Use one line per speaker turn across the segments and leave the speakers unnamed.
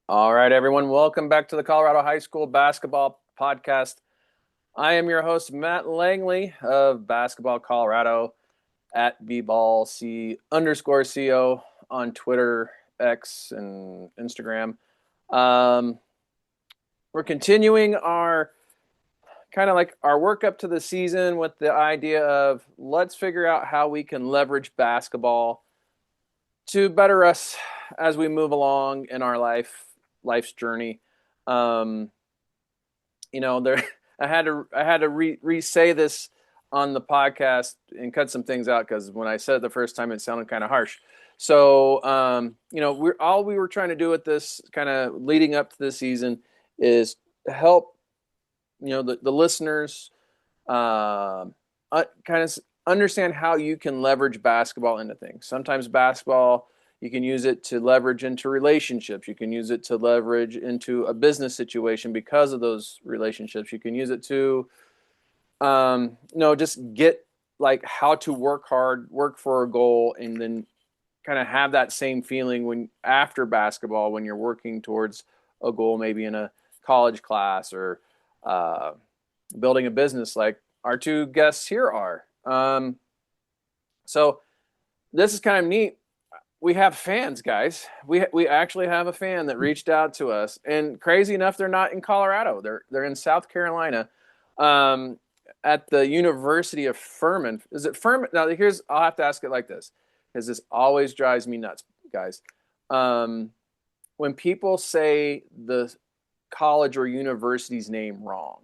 All right, everyone. Welcome back to the Colorado High School Basketball Podcast. I am your host, Matt Langley of Basketball Colorado at bballc_co on Twitter, X, and Instagram. Um, we're continuing our kind of like our work up to the season with the idea of let's figure out how we can leverage basketball to better us as we move along in our life's journey. Um, there I had to re-say this on the podcast and cut some things out because when I said it the first time it sounded kind of harsh. So we were trying to do with this kind of leading up to this season is help the listeners kind of understand how you can leverage basketball into things. Sometimes basketball, you can use it to leverage into relationships. You can use it to leverage into a business situation because of those relationships. You can use it to, just get like how to work hard, work for a goal, and then kind of have that same feeling when after basketball when you're working towards a goal, maybe in a college class or uh, building a business like our two guests here are. So this is kind of neat. We have fans, guys. We actually have a fan that reached out to us, and crazy enough, they're not in Colorado. They're in South Carolina, um, at the University of Furman. Is it Furman? Now, I'll have to ask it like this because this always drives me nuts, guys. Um, when people say the college or university's name wrong,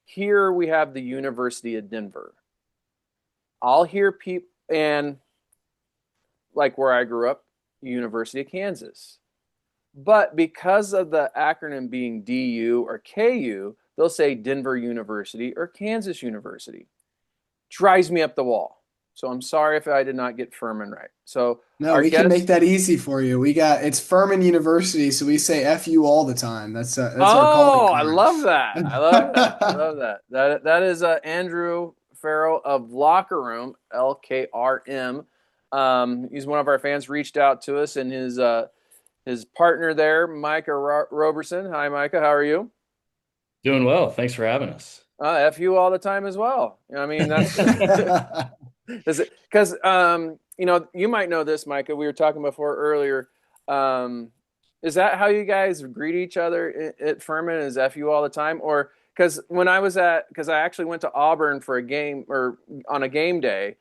here we have the University of Denver. I'll hear people, and like where I grew up, University of Kansas. But because of the acronym being DU or KU, they'll say Denver University or Kansas University. Drives me up the wall. So I'm sorry if I did not get Furman right. So
No,
our
we can make
guest.
that easy for you. It's Furman University, so we say FU all the time. That's our calling
Oh, I
card.
love that. I love that. I love that. That is Andrew Farrell of Locker Room, LKRM. He's one of our fans. Reached out to us, and his partner there, Micah Roberson. Hi, Micah. How are you?
Doing well. Thanks for having us.
FU all the time as well. I mean, that's is it because you might know this, Micah. We were talking before earlier. Um, is that how you guys greet each other at Furman? Is FU all the time, or because I actually went to Auburn for a game or on a game day,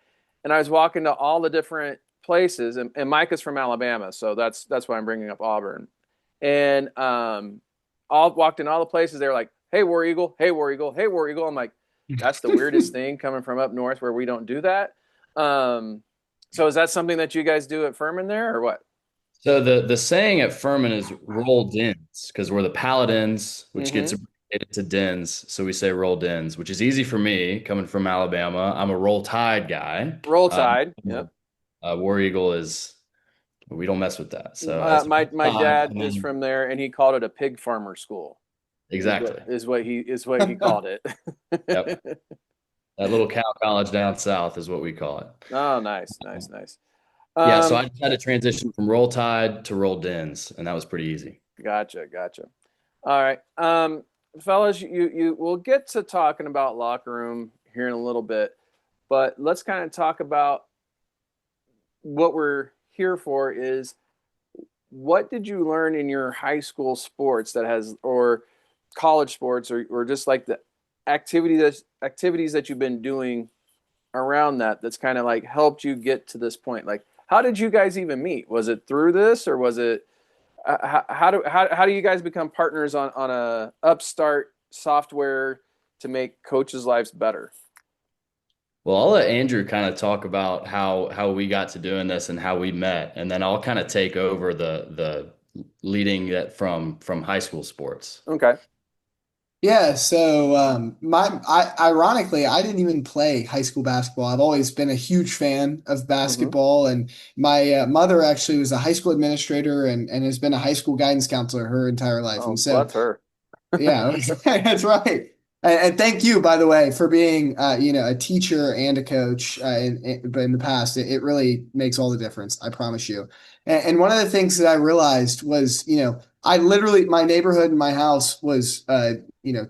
and I was walking to all the different places, and Micah's from Alabama, so that's why I'm bringing up Auburn, and all walked in all the places. They were like, "Hey, War Eagle! Hey, War Eagle! Hey, War Eagle!" I'm like, that's the weirdest thing coming from up north where we don't do that. Um, so is that something that you guys do at Furman there or what?
So the saying at Furman is roll dins because we're the Paladins, which gets
Mm-hmm.
abbreviated to dins. So we say roll dins, which is easy for me coming from Alabama. I'm a roll tide guy.
Roll
Um,
Tide. Yep.
War Eagle is we don't mess with that. So it's
My
tide,
dad
and
is
then
from there, and he called it a pig farmer school. Is what
exactly.
he called it.
Yep. That little cow college down south is what we call it.
Oh, nice, nice, nice.
Yeah, so
Um,
I just had to transition from roll tide to roll dins, and that was pretty easy.
Gotcha, gotcha. All right, fellas, you we'll get to talking about locker room here in a little bit, but let's kind of talk about what we're here for is what did you learn in your high school sports that has or college sports or just like the activities that you've been doing around that's kind of like helped you get to this point, like how did you guys even meet? Was it through this or was it how do you guys become partners on a upstart software to make coaches lives better?
Well, I'll let Andrew kind of talk about how we got to doing this and how we met, and then I'll kind of take over the leading that from high school sports.
Okay.
Yeah, so ironically, I didn't even play high school basketball. I've always been a huge fan of
Mm-hmm.
basketball, and my mother actually was a high school administrator and has been a high school guidance counselor her entire life.
Oh,
And so,
bless her.
yeah, that's right. And thank you, by the way, for being, a teacher and a coach but in the past. It really makes all the difference. I promise you. And one of the things that I realized was, I literally, my neighborhood and my house was, 2,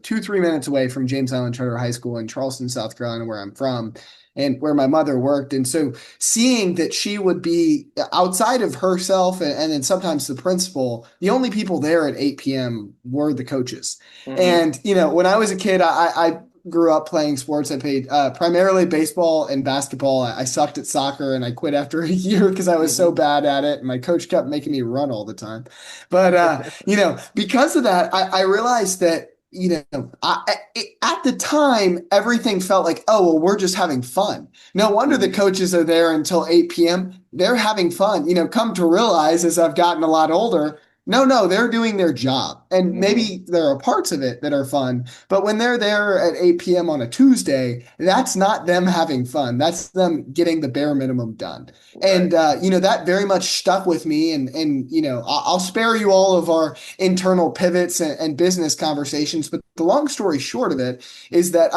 3 minutes away from James Island Charter High School in Charleston, South Carolina, where I'm from, and where my mother worked. And so seeing that she would be outside of herself and then sometimes the principal, the only people there at 8 p.m. were the coaches.
Mm-hmm.
And when I was a kid, I grew up playing sports. I played primarily baseball and basketball. I sucked at soccer and I quit after a year because I was so
Mm-hmm.
bad at it. And my coach kept making me run all the time. But because of that, I realized that at the time, everything felt like, oh, well, we're just having fun. No wonder the
Mm-hmm.
coaches are there until 8 p.m. They're having fun. Come to realize as I've gotten a lot older, no, they're doing their job. And
Mm-hmm.
maybe there are parts of it that are fun, but when they're there at 8 p.m. on a Tuesday, that's not them having fun. That's them getting the bare minimum done.
Right.
And that very much stuck with me. And I'll spare you all of our internal pivots and business conversations, but the long story short of it is that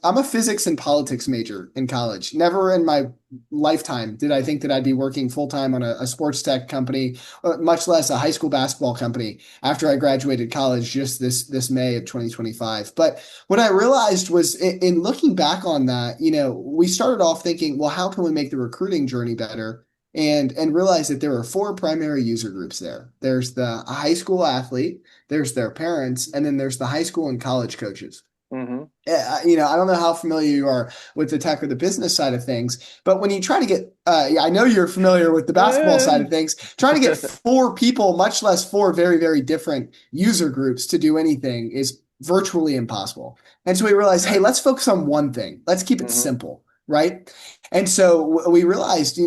I'm a physics and politics major in college. Never in my lifetime did I think that I'd be working full time on a sports tech company, much less a high school basketball company after I graduated college just this May of 2025. But what I realized was in looking back on that, we started off thinking, well, how can we make the recruiting journey better? And realize that there are four primary user groups there. There's the high school athlete, there's their parents, and then there's the high school and college coaches.
Mm-hmm.
I don't know how familiar you are with the tech or the business side of things, but when you try to get, I know you're familiar with the basketball side of things, trying to get four people, much less four very, very different user groups to do anything is virtually impossible. And so we realized, hey,
Right.
let's focus on one thing. Let's keep it
Mm-hmm.
simple, right? And so we realized,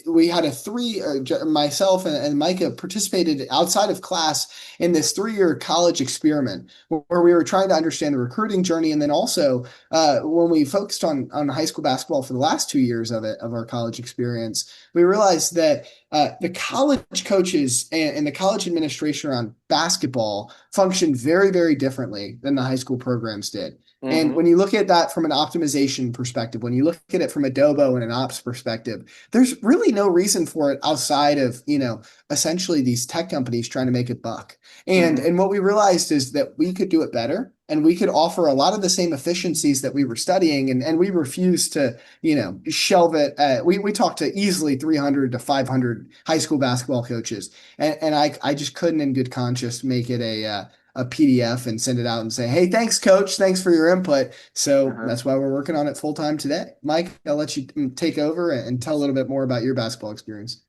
we had myself and Micah participated outside of class in this 3 year college experiment where we were trying to understand the recruiting journey. And then also, when we focused on high school basketball for the last 2 years of our college experience, we realized that the college coaches and the college administration around basketball functioned very, very differently than the high school programs did. And
Mm-hmm.
when you look at that from an optimization perspective, when you look at it from a Dobo and an ops perspective, there's really no reason for it outside of, essentially these tech companies trying to make a buck. And
Mm-hmm.
and what we realized is that we could do it better and we could offer a lot of the same efficiencies that we were studying. And we refused to, shelve it. We talked to easily 300 to 500 high school basketball coaches. And I just couldn't in good conscience make it a PDF and send it out and say, hey, thanks, coach. Thanks for your input. So
Uh-huh.
that's why we're working on it full time today. Mike, I'll let you take over and tell a little bit more about your basketball experience.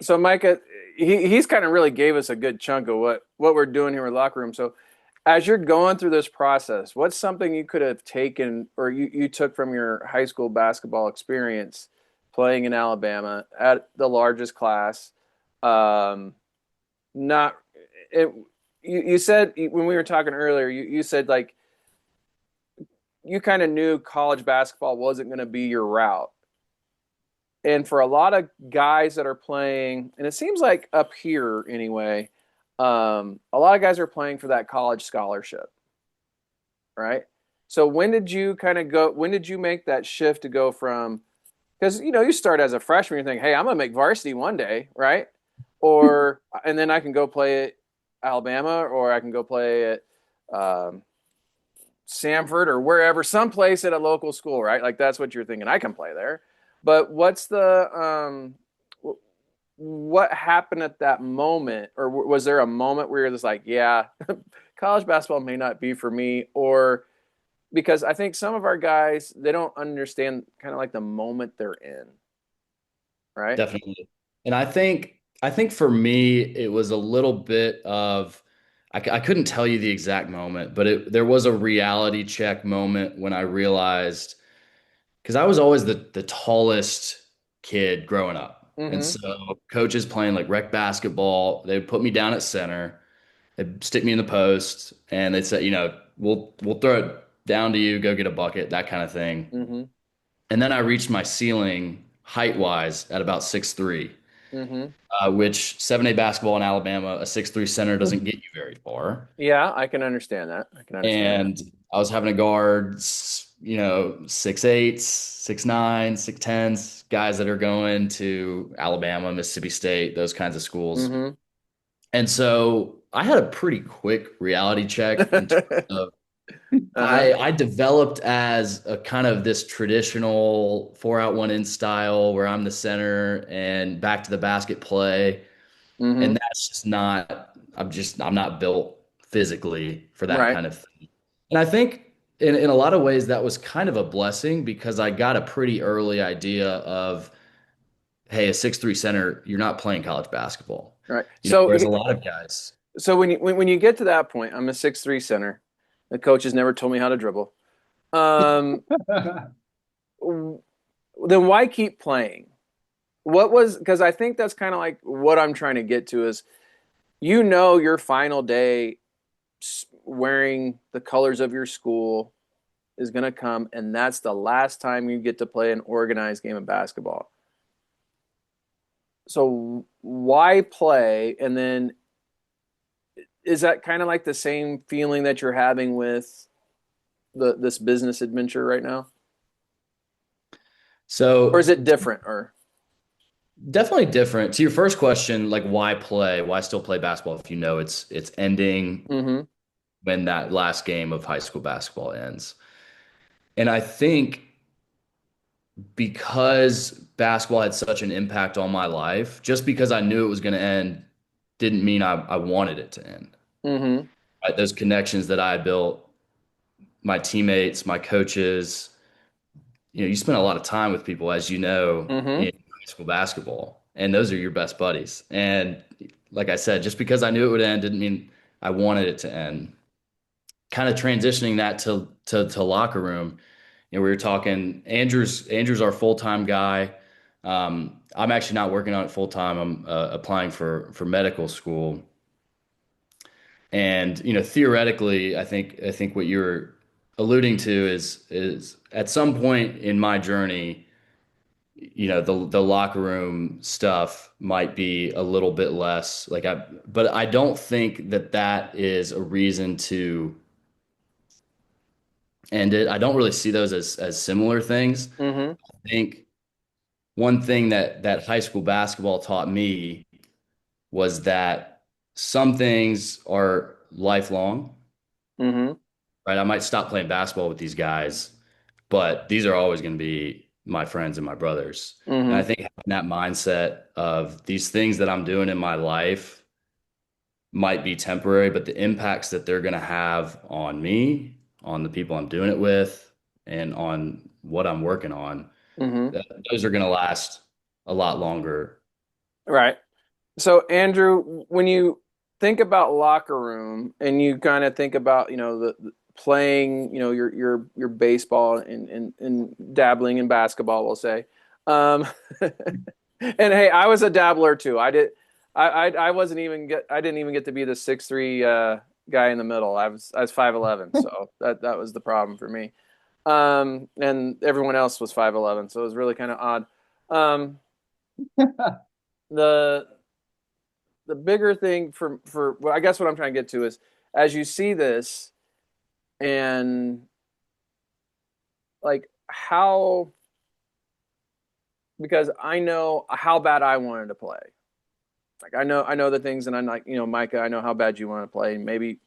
So Micah, he's kind of really gave us a good chunk of what we're doing here with locker room. So as you're going through this process, what's something you could have taken or you took from your high school basketball experience playing in Alabama at the largest class? Um, not it, you said when we were talking earlier, you said like you kind of knew college basketball wasn't going to be your route. And for a lot of guys that are playing, and it seems like up here anyway, a lot of guys are playing for that college scholarship, right? So when did you kind of go? When did you make that shift to go from? Because you start as a freshman, you think, "Hey, I'm gonna make varsity one day, right?" Or and then I can go play at Alabama, or I can go play at um, Samford or wherever, someplace at a local school, right? Like that's what you're thinking. I can play there. But what's what happened at that moment, or was there a moment where you're just like, yeah, college basketball may not be for me, or because I think some of our guys they don't understand kind of like the moment they're in, right?
Definitely. And I think for me it was a little bit of I couldn't tell you the exact moment, but there was a reality check moment when I realized because I was always the tallest kid growing up. And
Mm-hmm.
so coaches playing like rec basketball, they would put me down at center, they'd stick me in the post, and they'd say, we'll throw it down to you, go get a bucket, that kind of thing.
Mm-hmm.
And then I reached my ceiling height wise at about 6'3",
Mm-hmm.
which 7A basketball in Alabama, a 6'3" center doesn't get you very far.
Yeah, I can understand that. I can understand that.
And I was having to guard, 6'8", 6'9", 6'10", guys that are going to Alabama, Mississippi State, those kinds of schools.
Mm-hmm.
And so I had a pretty quick reality check in terms of
Uh-huh.
I developed as a kind of this traditional 4 out 1 in style where I'm the center and back to the basket play.
Mm-hmm.
And that's just not, I'm not built physically for that
Right.
kind of thing. And I think in a lot of ways that was kind of a blessing because I got a pretty early idea of, hey, a 6'3" center, you're not playing college basketball.
Right.
Whereas a lot of guys,
So when you get to that point, I'm a 6'3" center. The coach has never told me how to dribble. Um, then why keep playing? What was, because I think that's kind of like what I'm trying to get to is, your final day wearing the colors of your school is going to come, and that's the last time you get to play an organized game of basketball. So why play? And then is that kind of like the same feeling that you're having with this business adventure right now? Or is
so
it different? Or
definitely different. To your first question, like why play? Why still play basketball if you know it's ending
mm-hmm,
when that last game of high school basketball ends? And I think because basketball had such an impact on my life, just because I knew it was going to end didn't mean I wanted it to end.
mm-hmm,
Right? Those connections that I built, my teammates, my coaches, you spend a lot of time with people, as you know,
mm-hmm,
in high school basketball, and those are your best buddies. And like I said, just because I knew it would end didn't mean I wanted it to end. Kind of transitioning that to locker room, we were talking. Andrew's our full time guy. I'm actually not working on it full time. I'm applying for medical school, and theoretically, I think what you're alluding to is at some point in my journey, the locker room stuff might be a little bit less but I don't think that is a reason to end it. I don't really see those as similar things.
mm-hmm,
I think one thing that high school basketball taught me was that some things are lifelong,
mm-hmm,
right? I might stop playing basketball with these guys, but these are always going to be my friends and my brothers. And I
mm-hmm.
think having that mindset of these things that I'm doing in my life might be temporary, but the impacts that they're going to have on me, on the people I'm doing it with, and on what I'm working on,
Mm-hmm.
those are going to last a lot longer.
Right. So Andrew, when you think about locker room and you kind of think about, the playing, your baseball and dabbling in basketball, we'll say. Um, and hey, I was a dabbler too. I wasn't even I didn't even get to be the 6'3" guy in the middle. I was 5'11", so that was the problem for me. And everyone else was 5'11", so it was really kind of odd. Um, the the bigger thing for well, I guess what I'm trying to get to is, as you see this, and like how, because I know how bad I wanted to play. Like I know the things, and I'm like, Micah, I know how bad you want to play. And maybe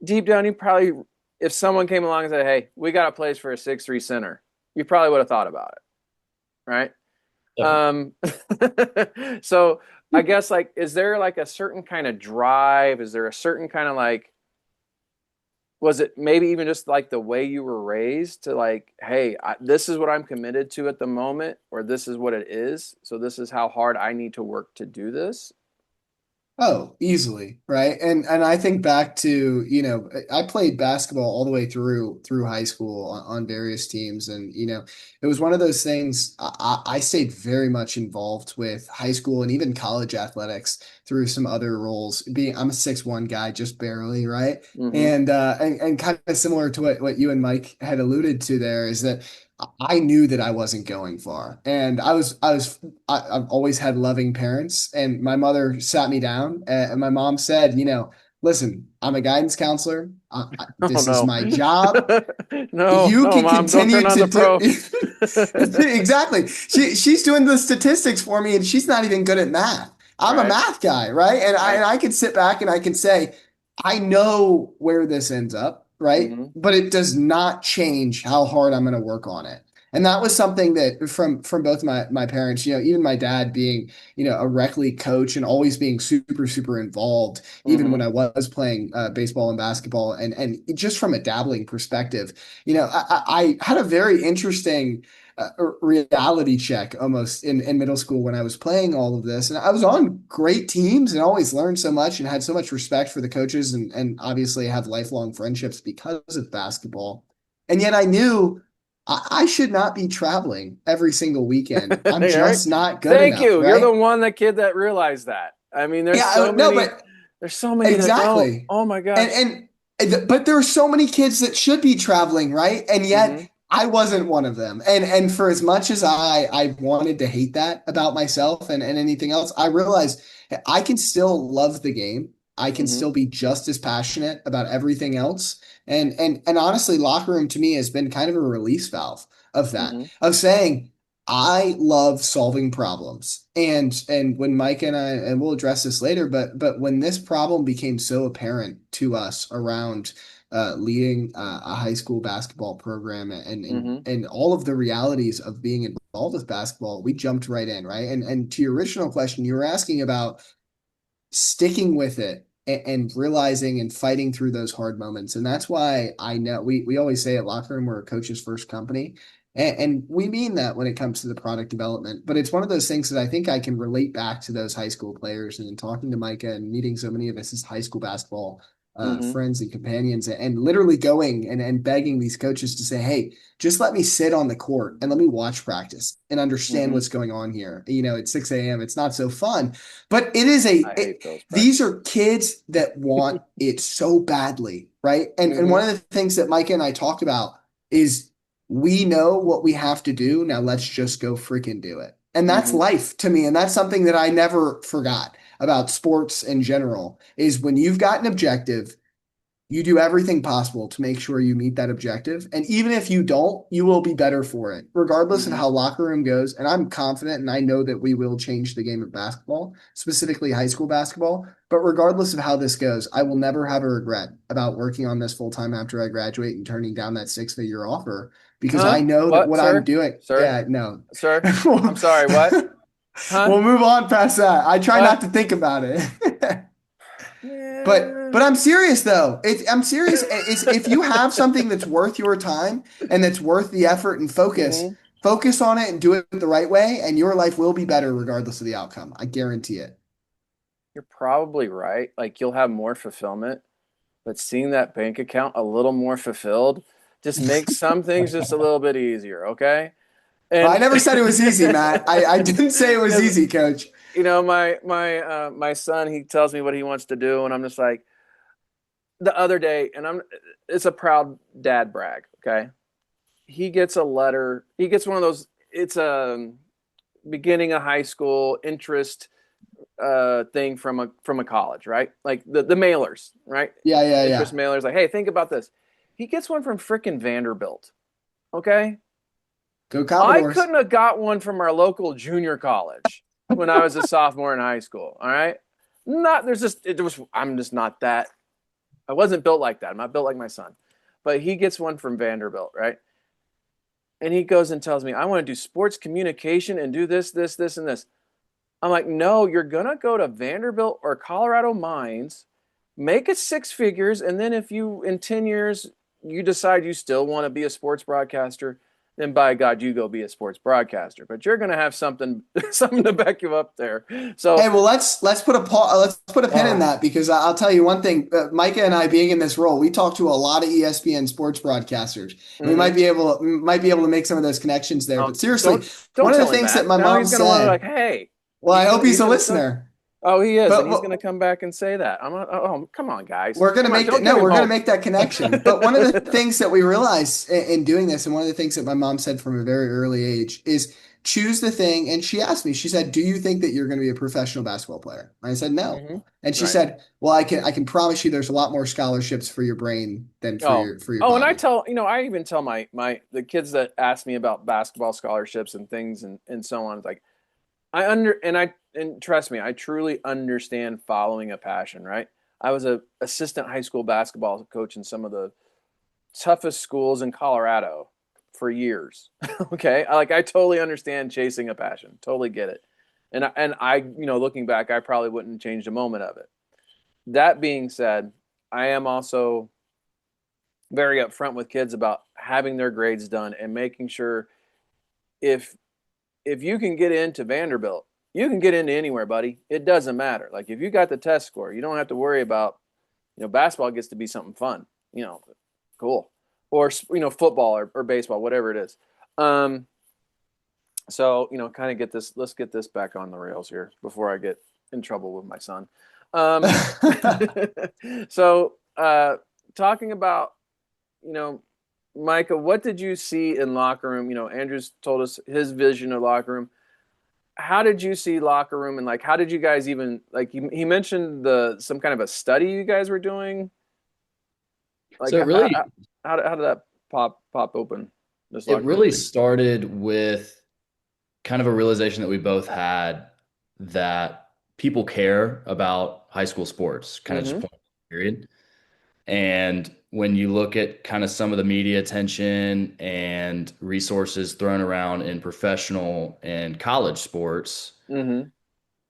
deep down, you probably, if someone came along and said, "Hey, we got a place for a 6'3" center," you probably would have thought about it, right?
Definitely.
Um, so I guess, like, is there like a certain kind of drive? Is there a certain kind of like, was it maybe even just like the way you were raised to like, hey, this is what I'm committed to at the moment, or this is what it is. So this is how hard I need to work to do this.
Oh, easily, right? And I think back to, I played basketball all the way through high school on various teams. And, it was one of those things I stayed very much involved with high school and even college athletics through some other roles. I'm a 6'1" guy, just barely, right?
Mm-hmm.
And kind of similar to what you and Mike had alluded to there is that I knew that I wasn't going far. And I've always had loving parents, and my mother sat me down and my mom said, listen, I'm a guidance counselor.
Oh
This is
no.
my job.
No,
You
no,
can
mom, don't
continue
turn on
to
the
do
pro.
exactly. She's doing the statistics for me, and she's not even good at math. I'm a
Right,
math guy, right? And
right.
I can sit back and I can say, I know where this ends up, right?
Hmm.
But it does not change how hard I'm going to work on it. And that was something that from both my parents, even my dad being, a rec league coach and always being super, super involved, even when
Hmm.
I was playing baseball and basketball, and just from a dabbling perspective, I had a very interesting reality check almost in middle school when I was playing all of this. And I was on great teams and always learned so much and had so much respect for the coaches and obviously have lifelong friendships because of basketball. And yet I knew I should not be traveling every single weekend. I'm
All right.
just not good
Thank
enough,
you. You're the
right?
one that kid that realized that. I mean,
Yeah, no,
there's so many that don't.
exactly.
Oh my
And
gosh.
but there are so many kids that should be traveling, right? And yet
Hmm.
I wasn't one of them. And for as much as I wanted to hate that about myself and anything else, I realized I can still love the game. I can
Hmm.
still be just as passionate about everything else. And honestly, locker room to me has been kind of a release valve of that,
Hmm.
of saying, I love solving problems. And when Mike and I, and we'll address this later, but when this problem became so apparent to us around leading a high school basketball program
Hmm.
and all of the realities of being involved with basketball, we jumped right in, right? And to your original question, you were asking about sticking with it and realizing and fighting through those hard moments. And that's why I know we always say at Locker Room, we're a coach's first company. And we mean that when it comes to the product development. But it's one of those things that I think I can relate back to those high school players and talking to Micah and meeting so many of us as high school basketball
Hmm.
friends and companions and literally going and begging these coaches to say, hey, just let me sit on the court and let me watch practice and understand
Hmm.
what's going on here. At 6 a.m., it's not so fun, but it is
I hate those
these
practices.
are kids that want it so badly, right? And
Hmm.
one of the things that Micah and I talk about is we know what we have to do. Now let's just go freaking do it. And that's
Hmm.
life to me. And that's something that I never forgot about sports in general is when you've got an objective, you do everything possible to make sure you meet that objective. And even if you don't, you will be better for it, regardless of
Hmm.
how locker room goes. And I'm confident and I know that we will change the game of basketball, specifically high school basketball. But regardless of how this goes, I will never have a regret about working on this full time after I graduate and turning down that 6 figure offer because I
Huh?
know that
What,
what I'm
sir?
doing.
Sir?
Yeah, no.
Sir? I'm sorry. What? Huh?
We'll move on past that. I try not
What?
to think about it. But
Yeah.
I'm serious though. I'm serious. It's if you have something that's worth your time and that's worth the effort and focus,
Hmm.
focus on it and do it the right way, and your life will be better regardless of the outcome. I guarantee it.
You're probably right. Like you'll have more fulfillment, but seeing that bank account a little more fulfilled just makes some things just a little bit easier, okay?
Well, I
And
never said it was easy, Matt. I didn't say it was
because
easy, coach.
my son, he tells me what he wants to do, and I'm just like the other day, and it's a proud dad brag, okay? He gets a letter. He gets one of those. It's a beginning of high school interest thing from a college, right? Like the mailers, right?
Yeah, yeah,
Interest
yeah.
mailers. Like, hey, think about this. He gets one from frickin' Vanderbilt. Okay,
Go
I
Commodores.
couldn't have got one from our local junior college when I was a sophomore in high school. All right, not there's just it was. I'm just not that. I wasn't built like that. I'm not built like my son, but he gets one from Vanderbilt, right? And he goes and tells me, I want to do sports communication and do this, this, this, and this. I'm like, no, you're gonna go to Vanderbilt or Colorado Mines, make it six figures, and then if you in 10 years you decide you still want to be a sports broadcaster, then by God, you go be a sports broadcaster. But you're gonna have something something to back you up there.
Hey,
So
well, let's put let's put a pin in
oh,
that because I'll tell you one thing. Micah and I, being in this role, we talk to a lot of ESPN sports broadcasters. And we
mm-hmm.
might be able to make some of those connections there.
Oh,
But seriously,
don't
one of the
tell him
things that
that.
my
Now
mom
he's gonna want to be like,
said.
hey,
Well, I hope he's
he's
a
gonna still.
listener.
Oh, he is, and he's
But
gonna come back and say that. I'm like, oh, come on, guys,
we're going to
come on,
make that.
don't give
No,
him
we're going to
hope.
make that connection. But one of the things that we realized in doing this, and one of the things that my mom said from a very early age, is choose the thing. And she asked me, she said, "Do you think that you're going to be a professional basketball player?" And I said, "No."
Hmm.
And she
Right.
said, "Well, I can promise you there's a lot more scholarships for your brain than for
Oh,
your
oh, and I
body."
tell, I even tell my the kids that ask me about basketball scholarships and things and so on. It's like and trust me, I truly understand following a passion, right? I was a assistant high school basketball coach in some of the toughest schools in Colorado for years. Okay, I totally understand chasing a passion, totally get it, and I looking back, I probably wouldn't change a moment of it. That being said, I am also very upfront with kids about having their grades done and making sure if you can get into Vanderbilt, you can get into anywhere, buddy. It doesn't matter. Like if you got the test score, you don't have to worry about, basketball gets to be something fun, cool. Or, football or baseball, whatever it is. So, kind of let's get this back on the rails here before I get in trouble with my son. Um, so, talking about, you know, Micah, what did you see in locker room? Andrew's told us his vision of locker room. How did you see locker room, and like how did you guys even like he mentioned the some kind of a study you guys were doing? Like
So it really
how did that pop open this
it
locker room
really
thing?
started with kind of a realization that we both had that people care about high school sports, kind of just
Mm-hmm.
point period. And when you look at kind of some of the media attention and resources thrown around in professional and college sports,
Mm-hmm.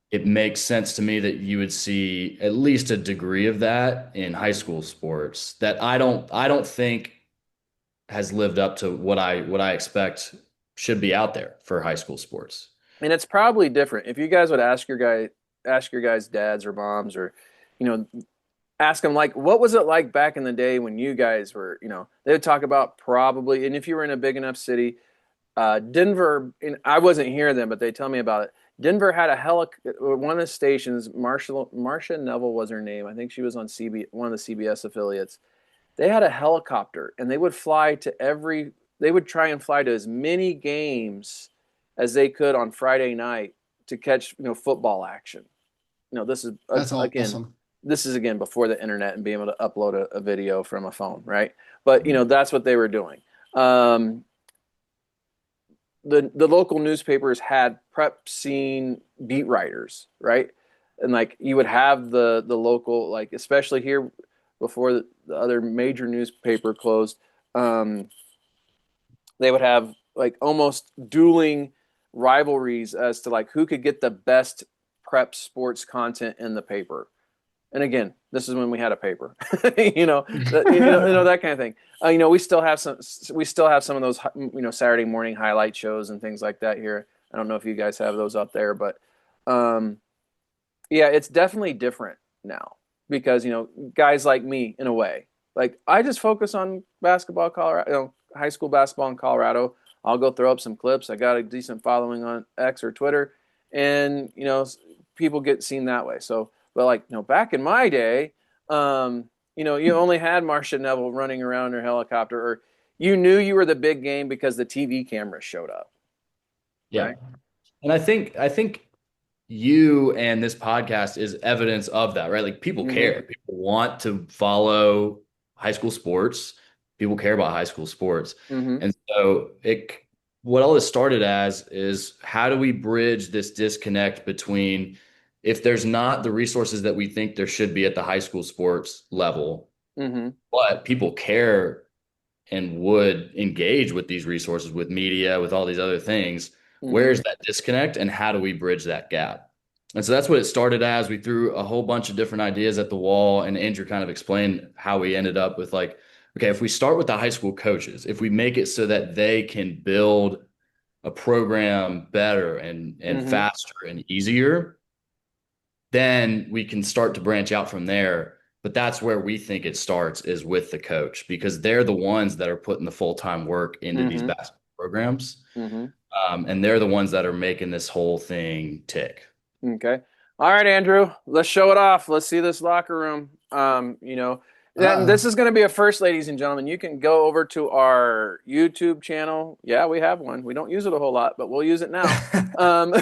it makes sense to me that you would see at least a degree of that in high school sports that I don't think has lived up to what I expect should be out there for high school sports.
And it's probably different. If you guys would ask your guys' dads or moms or, you know, ask them like, what was it like back in the day when you guys were, they would talk about probably, and if you were in a big enough city, Denver, and I wasn't here then, but they tell me about it. Denver had a one of the stations, Marcia Neville was her name. I think she was on one of the CBS affiliates. They had a helicopter and they would try and fly to as many games as they could on Friday night to catch, football action. This is
That's
again,
awesome.
this is again before the internet and being able to upload a video from a phone, right? But
Mhm.
that's what they were doing. Um, the local newspapers had prep scene beat writers, right? And like you would have the local, like especially here before the other major newspaper closed, um, they would have like almost dueling rivalries as to like who could get the best prep sports content in the paper. And again, this is when we had a paper, that kind of thing. We still have some of those, Saturday morning highlight shows and things like that here. I don't know if you guys have those up there, but um, yeah, it's definitely different now because guys like me, in a way, like I just focus on basketball, Colorado, high school basketball in Colorado. I'll go throw up some clips. I got a decent following on X or Twitter, and people get seen that way. So, but like back in my day, you only had Marcia Neville running around in her helicopter, or you knew you were the big game because the TV cameras showed up,
Yeah.
right?
And I think you and this podcast is evidence of that, right? Like people
Mm-hmm.
care. People want to follow high school sports. People care about high school sports.
Mm-hmm.
And so what all this started as is how do we bridge this disconnect between if there's not the resources that we think there should be at the high school sports level,
Mm-hmm.
but people care and would engage with these resources, with media, with all these other things.
Mm-hmm.
Where's that disconnect and how do we bridge that gap? And so that's what it started as. We threw a whole bunch of different ideas at the wall, and Andrew kind of explained how we ended up with like, okay, if we start with the high school coaches, if we make it so that they can build a program better and
Mm-hmm.
faster and easier, then we can start to branch out from there. But that's where we think it starts is with the coach because they're the ones that are putting the full-time work into these
Mm-hmm.
basketball programs.
Mm-hmm.
And they're the ones that are making this whole thing tick.
Okay. All right, Andrew, let's show it off. Let's see this locker room. And
Uh-oh.
this is going to be a first, ladies and gentlemen. You can go over to our YouTube channel. Yeah, we have one. We don't use it a whole lot, but we'll use it now. Um,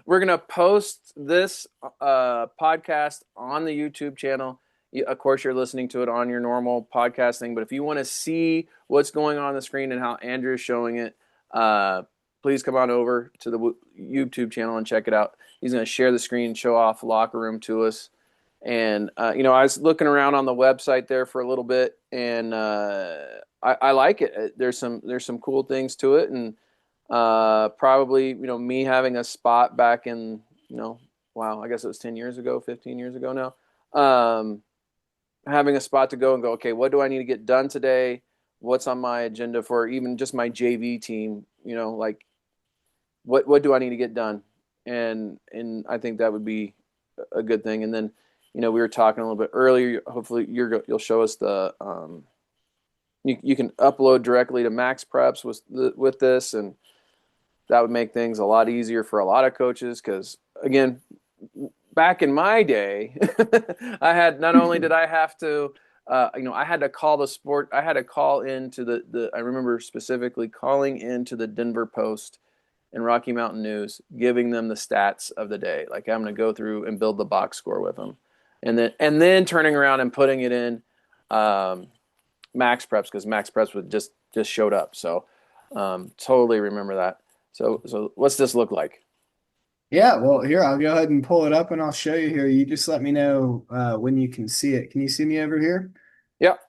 we're going to post this podcast on the YouTube channel. Of course, you're listening to it on your normal podcast thing, but if you want to see what's going on the screen and how Andrew is showing it, please come on over to the YouTube channel and check it out. He's going to share the screen, show off Locker Room to us. And I was looking around on the website there for a little bit, and I like it. There's some cool things to it, and probably me having a spot back in wow, I guess it was 10 years ago, 15 years ago now. Having a spot to go and go, okay, what do I need to get done today? What's on my agenda for even just my JV team? Like what do I need to get done? And I think that would be a good thing. And then we were talking a little bit earlier. Hopefully, you'll show us the you can upload directly to Max Preps with this, and that would make things a lot easier for a lot of coaches. Because again, back in my day, I had not only did I have to I had to call the sport. I had to call into the. I remember specifically calling into the Denver Post and Rocky Mountain News, giving them the stats of the day. Like I'm going to go through and build the box score with them. And then turning around and putting it in Max Preps, because Max Preps would just showed up. So totally remember that. So what's this look like?
Yeah, well, here, I'll go ahead and pull it up and I'll show you here. You just let me know when you can see it. Can you see me over here?
Yep.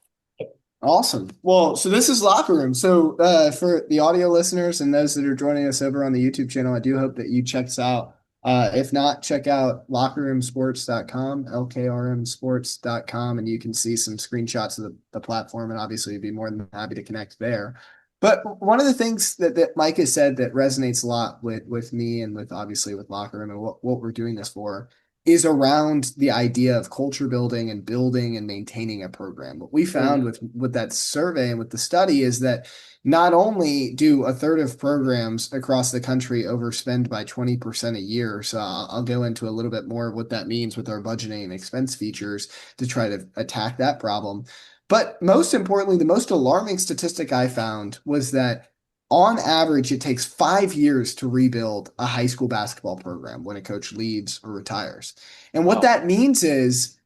Awesome. Well, so this is Locker Room. So for the audio listeners and those that are joining us over on the YouTube channel, I do hope that you check us out. If not, check out lockerroomsports.com, LKRMsports.com, and you can see some screenshots of the platform, and obviously you'd be more than happy to connect there. But one of the things that Micah said that resonates a lot with me and with obviously with Locker Room and what we're doing this for is around the idea of culture building and maintaining a program. What we found with that survey and with the study is that not only do a third of programs across the country overspend by 20% a year, so I'll go into a little bit more of what that means with our budgeting and expense features to try to attack that problem. But most importantly, the most alarming statistic I found was that on average, it takes 5 years to rebuild a high school basketball program when a coach leaves or retires. And what that means is,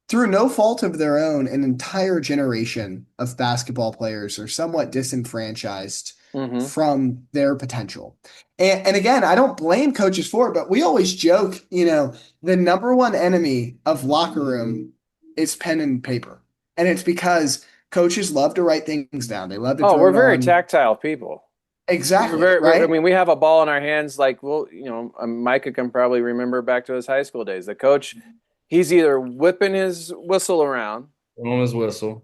through no fault of their own, an entire generation of basketball players are somewhat disenfranchised from their potential. And again, I don't blame coaches for it, but we always joke, the number one enemy of Locker Room is pen and paper. And it's because coaches love to write things down. They love to
We're very
on.
tactile people.
Exactly. Right.
I mean, we have a ball in our hands. Like, well, Micah can probably remember back to his high school days. The coach, he's either whipping his whistle around,
blowing his whistle,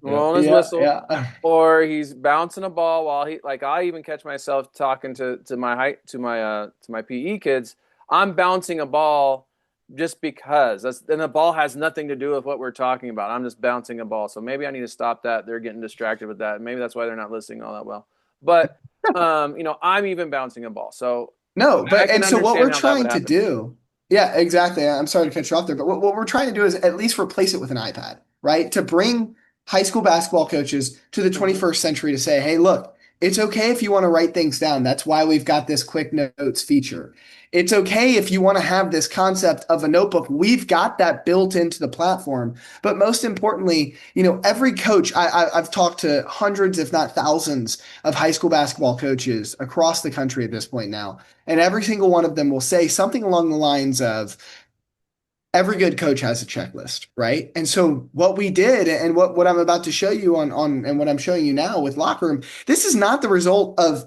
yeah. Or he's bouncing a ball while I even catch myself talking to my PE kids. I'm bouncing a ball just because and the ball has nothing to do with what we're talking about. I'm just bouncing a ball. So maybe I need to stop that. They're getting distracted with that. Maybe that's why they're not listening all that well. But I'm even bouncing a ball. So
no, but and so what we're trying to do, yeah, exactly. I'm sorry to cut you off there, but what we're trying to do is at least replace it with an iPad, right? To bring high school basketball coaches to the 21st century to say, hey, look, it's okay if you want to write things down. That's why we've got this quick notes feature. It's okay if you want to have this concept of a notebook. We've got that built into the platform. But most importantly, every coach, I've talked to hundreds, if not thousands, of high school basketball coaches across the country at this point now. And every single one of them will say something along the lines of, every good coach has a checklist, right? And so what we did and what I'm about to show you on and what I'm showing you now with Locker Room, this is not the result of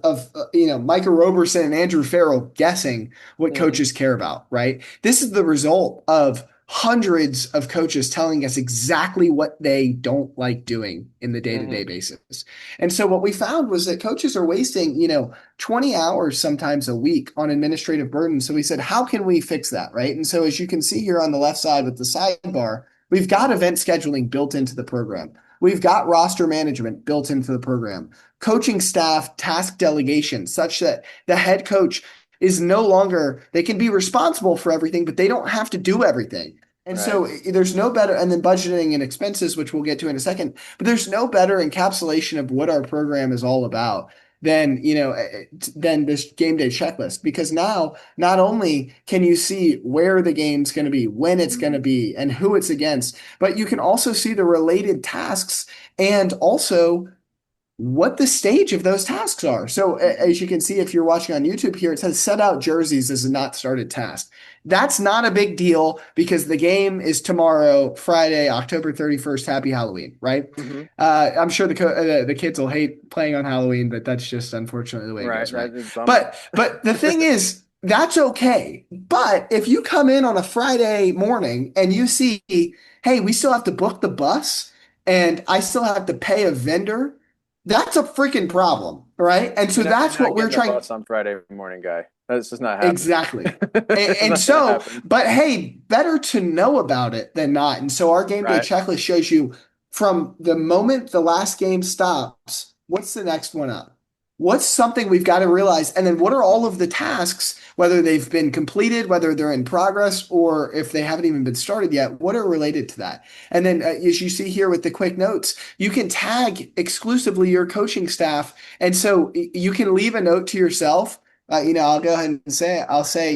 Micah Roberson and Andrew Farrell guessing what coaches care about, right? This is the result of hundreds of coaches telling us exactly what they don't like doing in the day-to-day basis. And so what we found was that coaches are wasting, 20 hours sometimes a week on administrative burden. So we said, how can we fix that, right? And so as you can see here on the left side with the sidebar, we've got event scheduling built into the program. We've got roster management built into the program, coaching staff task delegation, such that the head coach is no longer, they can be responsible for everything, but they don't have to do everything. And
Right.
so there's no better, and then budgeting and expenses, which we'll get to in a second, but there's no better encapsulation of what our program is all about than, than this game day checklist. Because now not only can you see where the game's going to be, when it's going to be, and who it's against, but you can also see the related tasks and also what the stage of those tasks are. So as you can see, if you're watching on YouTube here, it says set out jerseys as a not started task. That's not a big deal because the game is tomorrow, Friday, October 31st. Happy Halloween, right?
Mm-hmm.
I'm sure the kids will hate playing on Halloween, but that's just unfortunately the way it
Right.
goes, right?
That is bummer.
But the thing is, that's okay. But if you come in on a Friday morning and you see, hey, we still have to book the bus and I still have to pay a vendor, that's a freaking problem, right? And so
You're
that's what
not
we're
getting the
trying.
bus on Friday morning, guy. That's just not happening.
Exactly.
It's
And
not gonna
so,
happen.
but hey, better to know about it than not. And so our game day
Right.
checklist shows you from the moment the last game stops, what's the next one up? What's something we've got to realize? And then what are all of the tasks, whether they've been completed, whether they're in progress, or if they haven't even been started yet, what are related to that? And then as you see here with the quick notes, you can tag exclusively your coaching staff. And so you can leave a note to yourself. I'll go ahead and say, I'll say,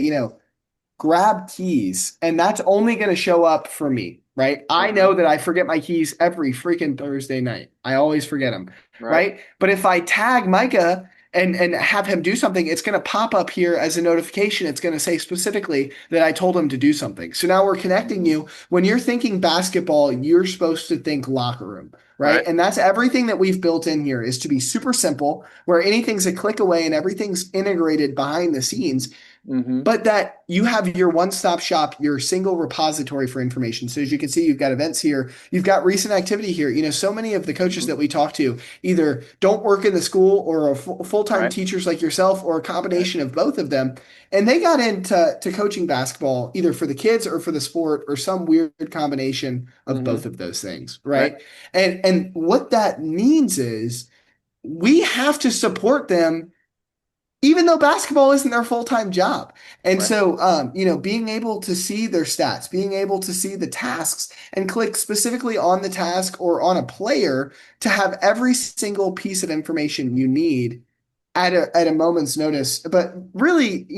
grab keys, and that's only going to show up for me, right? I
Mm-hmm.
know that I forget my keys every freaking Thursday night. I always forget them,
Right.
right? But if I tag Micah and have him do something, it's going to pop up here as a notification. It's going to say specifically that I told him to do something. So now we're connecting you. When you're thinking basketball, you're supposed to think locker room, right?
Right.
And that's everything that we've built in here is to be super simple, where anything's a click away and everything's integrated behind the scenes,
Mm-hmm.
but that you have your one-stop shop, your single repository for information. So as you can see, you've got events here, you've got recent activity here. So many of the coaches
Mm-hmm.
that we talk to either don't work in the school or are full-time
Right.
teachers like yourself or a
Right.
combination of both of them. And they got into coaching basketball either for the kids or for the sport or some weird combination of
Mm-hmm.
both of those things,
Right.
right? And what that means is we have to support them even though basketball isn't their full-time job. And
Right.
so, being able to see their stats, being able to see the tasks and click specifically on the task or on a player to have every single piece of information you need at a moment's notice. But really,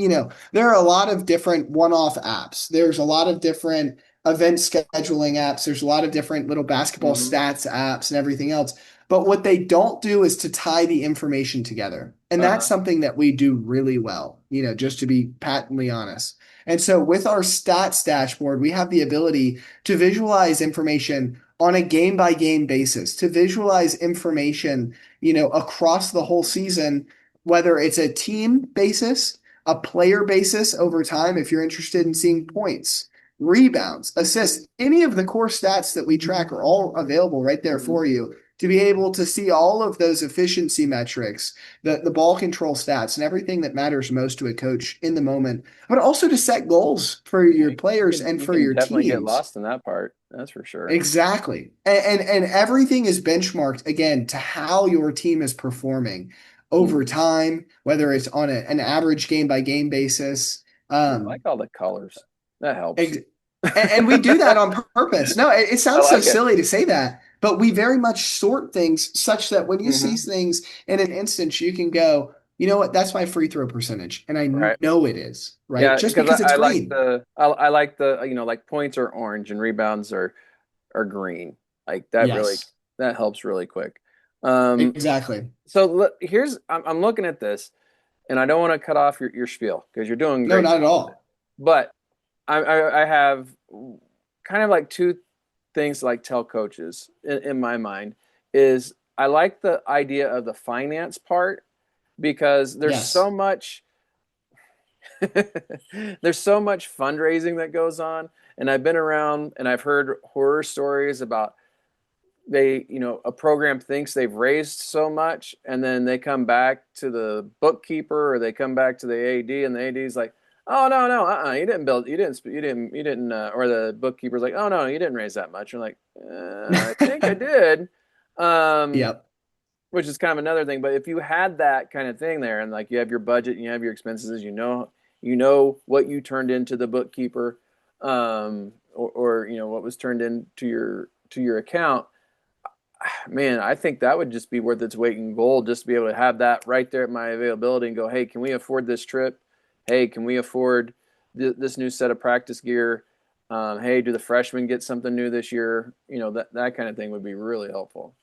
there are a lot of different one-off apps. There's a lot of different event scheduling apps. There's a lot of different little basketball
Mm-hmm.
stats apps and everything else. But what they don't do is to tie the information together. And that's
Uh-huh.
something that we do really well, just to be patently honest. And so with our stats dashboard, we have the ability to visualize information on a game by game basis, to visualize information, across the whole season, whether it's a team basis, a player basis over time, if you're interested in seeing points, rebounds, assists, any of the core stats that we track are all available right there for you to be able to see all of those efficiency metrics, the ball control stats, and everything that matters most to a coach in the moment, but also to set goals for
Yeah,
your players and
you
for
can
your
definitely get
teams.
lost in that part. That's for sure.
Exactly. And everything is benchmarked again to how your team is performing over
Mm-hmm.
time, whether it's on an average game by game basis.
Yeah, I like all the colors. That helps.
Ex- and we do that on purpose. No, it
I
sounds so
like it.
silly to say that, but we very much sort things such that when you see
Mm-hmm.
things in an instance, you can go, you know what, that's my free throw percentage. And I
Right.
know it is, right?
Yeah,
Just
because
because it's
I like
green.
I like the like points are orange and rebounds are green. Like that really
Yes,
that helps really quick. Um,
exactly.
so here's I'm looking at this, and I don't want to cut off your spiel because you're doing a
No,
great
not at
job with it.
all.
But I have kind of like two things to like tell coaches in my mind is I like the idea of the finance part because
Yes.
there's so much fundraising that goes on, and I've been around and I've heard horror stories about a program thinks they've raised so much and then they come back to the bookkeeper or they come back to the AD and the AD's like, oh no, you didn't build, you didn't or the bookkeeper's like, oh no, you didn't raise that much. You're like, I think I did. um
Yep.
which is kind of another thing. But if you had that kind of thing there, and like you have your budget, and you have your expenses, you know what you turned into the bookkeeper, or what was turned into your account, man, I think that would just be worth its weight in gold, just to be able to have that right there at my availability and go, hey, can we afford this trip? Hey, can we afford this new set of practice gear? Hey, do the freshmen get something new this year? That kind of thing would be really helpful.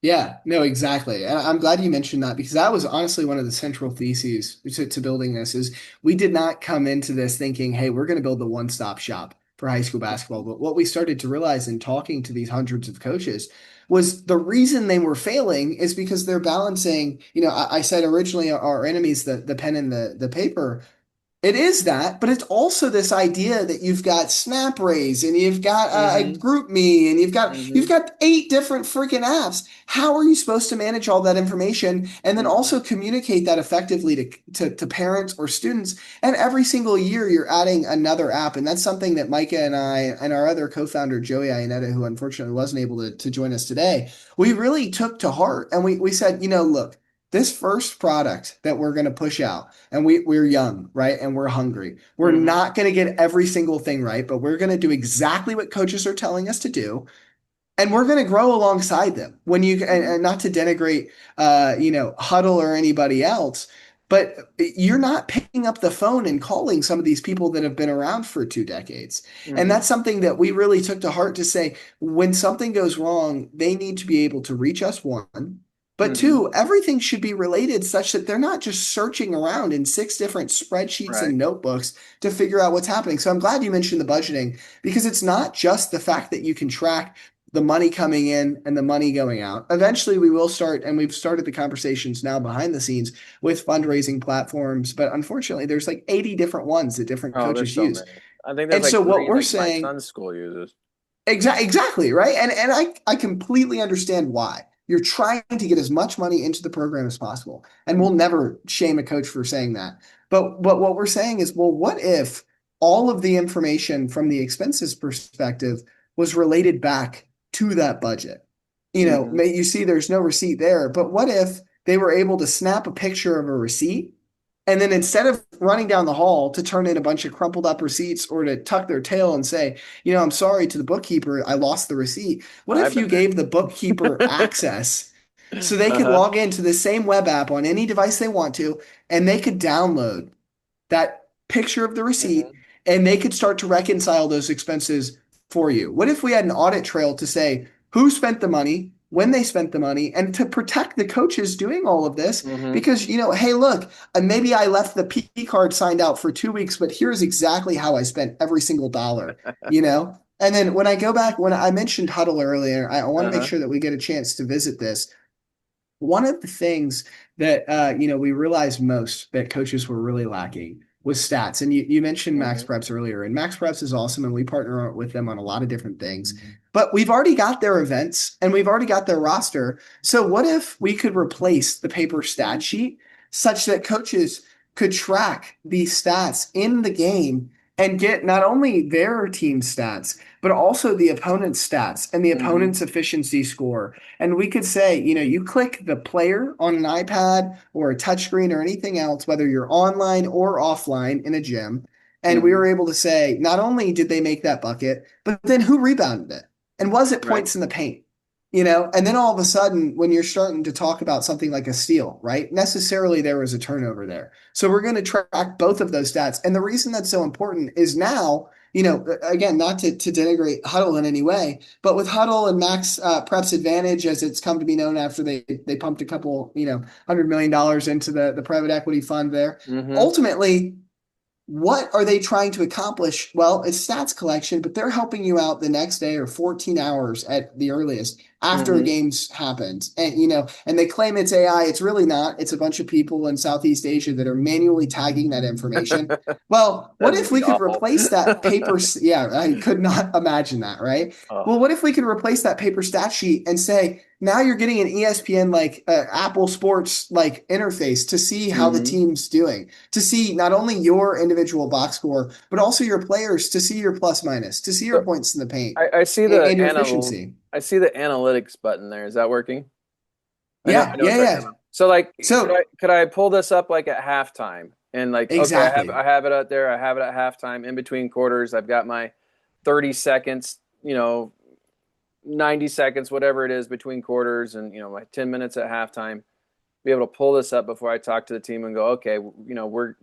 Yeah, no, exactly. And I'm glad you mentioned that because that was honestly one of the central theses to building this is we did not come into this thinking, hey, we're going to build the one-stop shop for high school basketball. But what we started to realize in talking to these hundreds of coaches was the reason they were failing is because they're balancing, I said originally our enemies, the pen and the paper. It is that, but it's also this idea that you've got Snap Raise and you've got a
Mm-hmm.
Group Me and you've
Mm-hmm.
got 8 different freaking apps. How are you supposed to manage all that information and then
Mm-hmm.
also communicate that effectively to parents or students? And every single year you're adding another app, and that's something that Micah and I and our other co-founder Joey Iannetta, who unfortunately wasn't able to join us today, we really took to heart and we said, look, this first product that we're going to push out, and we're young, right? And we're hungry. We're
Mm-hmm.
not going to get every single thing right, but we're going to do exactly what coaches are telling us to do and we're going to grow alongside them when you
Mm-hmm.
and not to denigrate Huddle or anybody else, but you're not picking up the phone and calling some of these people that have been around for 2 decades. And
Mm-hmm.
that's something that we really took to heart to say when something goes wrong, they need to be able to reach us, one. But
Mm-hmm.
two, everything should be related such that they're not just searching around in 6 different spreadsheets
Right.
and notebooks to figure out what's happening. So I'm glad you mentioned the budgeting because it's not just the fact that you can track the money coming in and the money going out. Eventually, we will start, and we've started the conversations now behind the scenes with fundraising platforms. But unfortunately, there's like 80 different ones that different
Oh, there's
coaches
so
use.
many. I think there's
And
like
so, what
three
we're
like my
saying
son's school uses.
exactly, right? And I completely understand why. You're trying to get as much money into the program as possible. And we'll never shame a coach for saying that. But what we're saying is, well, what if all of the information from the expenses perspective was related back to that budget?
Mm-hmm.
You see there's no receipt there, but what if they were able to snap a picture of a receipt and then instead of running down the hall to turn in a bunch of crumpled up receipts or to tuck their tail and say, I'm sorry to the bookkeeper, I lost the receipt. What
I've
if
been
you
there.
gave the bookkeeper access so they could
Uh-huh.
log into the same web app on any device they want to, and they could download that picture of the receipt
Mm-hmm.
and they could start to reconcile those expenses for you? What if we had an audit trail to say who spent the money, when they spent the money, and to protect the coaches doing all of this?
Mm-hmm.
Because, hey, look, maybe I left the P card signed out for 2 weeks, but here's exactly how I spent every single dollar, you know? And then when I go back, when I mentioned Huddle earlier, I want to make
Uh-huh.
sure that we get a chance to visit this. One of the things that we realized most that coaches were really lacking was stats. And you mentioned Max
Mm-hmm.
Preps earlier, and Max Preps is awesome, and we partner with them on a lot of different things. But we've already got their events and we've already got their roster. So what if we could replace the paper stat sheet such that coaches could track these stats in the game and get not only their team stats, but also the opponent's stats and the
Mm-hmm.
opponent's efficiency score, and we could say, you click the player on an iPad or a touchscreen or anything else, whether you're online or offline in a gym. And we
Mm-hmm.
were able to say, not only did they make that bucket, but then who rebounded it? And was it
Right.
points in the paint? And then all of a sudden, when you're starting to talk about something like a steal, right? Necessarily there was a turnover there. So we're going to track both of those stats. And the reason that's so important is now, again, not to denigrate Huddle in any way, but with Huddle and Max Preps Advantage, as it's come to be known after they pumped a couple, $100 million into the private equity fund there.
Mm-hmm.
Ultimately, what are they trying to accomplish? Well, it's stats collection, but they're helping you out the next day or 14 hours at the earliest after a
Mm-hmm.
game's happened. And they claim it's AI. It's really not. It's a bunch of people in Southeast Asia that are manually tagging that information. Well, what
That'd
if
be
we could
awful.
replace that paper? Yeah, I could not imagine that, right?
Oh.
Well, what if we could replace that paper stat sheet and say, now you're getting an ESPN like Apple Sports like interface to see how the
Mm-hmm.
team's doing, to see not only your individual box score, but also your players, to see your plus minus, to see your
So
points in the paint
I see
and your efficiency.
I see the analytics button there. Is that working? I
Yeah,
know
yeah,
it's right there
yeah.
now. So like
So
could I pull this up like at halftime and like okay,
exactly.
I have it out there, I have it at halftime in between quarters. I've got my 30 seconds, 90 seconds, whatever it is between quarters, and my 10 minutes at halftime, be able to pull this up before I talk to the team and go, okay, we're,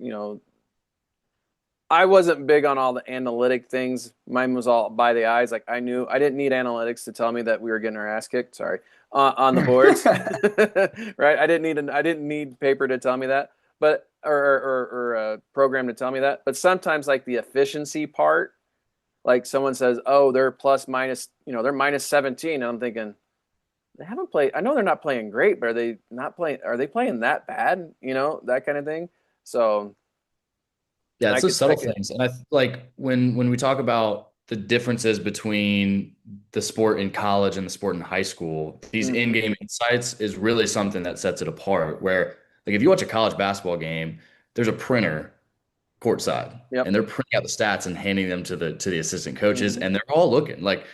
I wasn't big on all the analytic things. Mine was all by the eyes. Like I didn't need analytics to tell me that we were getting our ass kicked. Sorry, on the boards, right? I didn't need paper to tell me that, but or a program to tell me that. But sometimes like the efficiency part, like someone says, oh, they're plus minus, they're minus 17, and I'm thinking they haven't played. I know they're not playing great, but are they not playing? Are they playing that bad? That kind of thing. So.
Yeah,
I
it's those
could, I
subtle
could.
things. And like when we talk about the differences between the sport in college and the sport in high school, these
Mm-hmm.
in-game insights is really something that sets it apart. Where like if you watch a college basketball game, there's a printer courtside
Yep.
and they're printing out the stats and handing them to the assistant coaches,
Mm-hmm.
and they're all looking like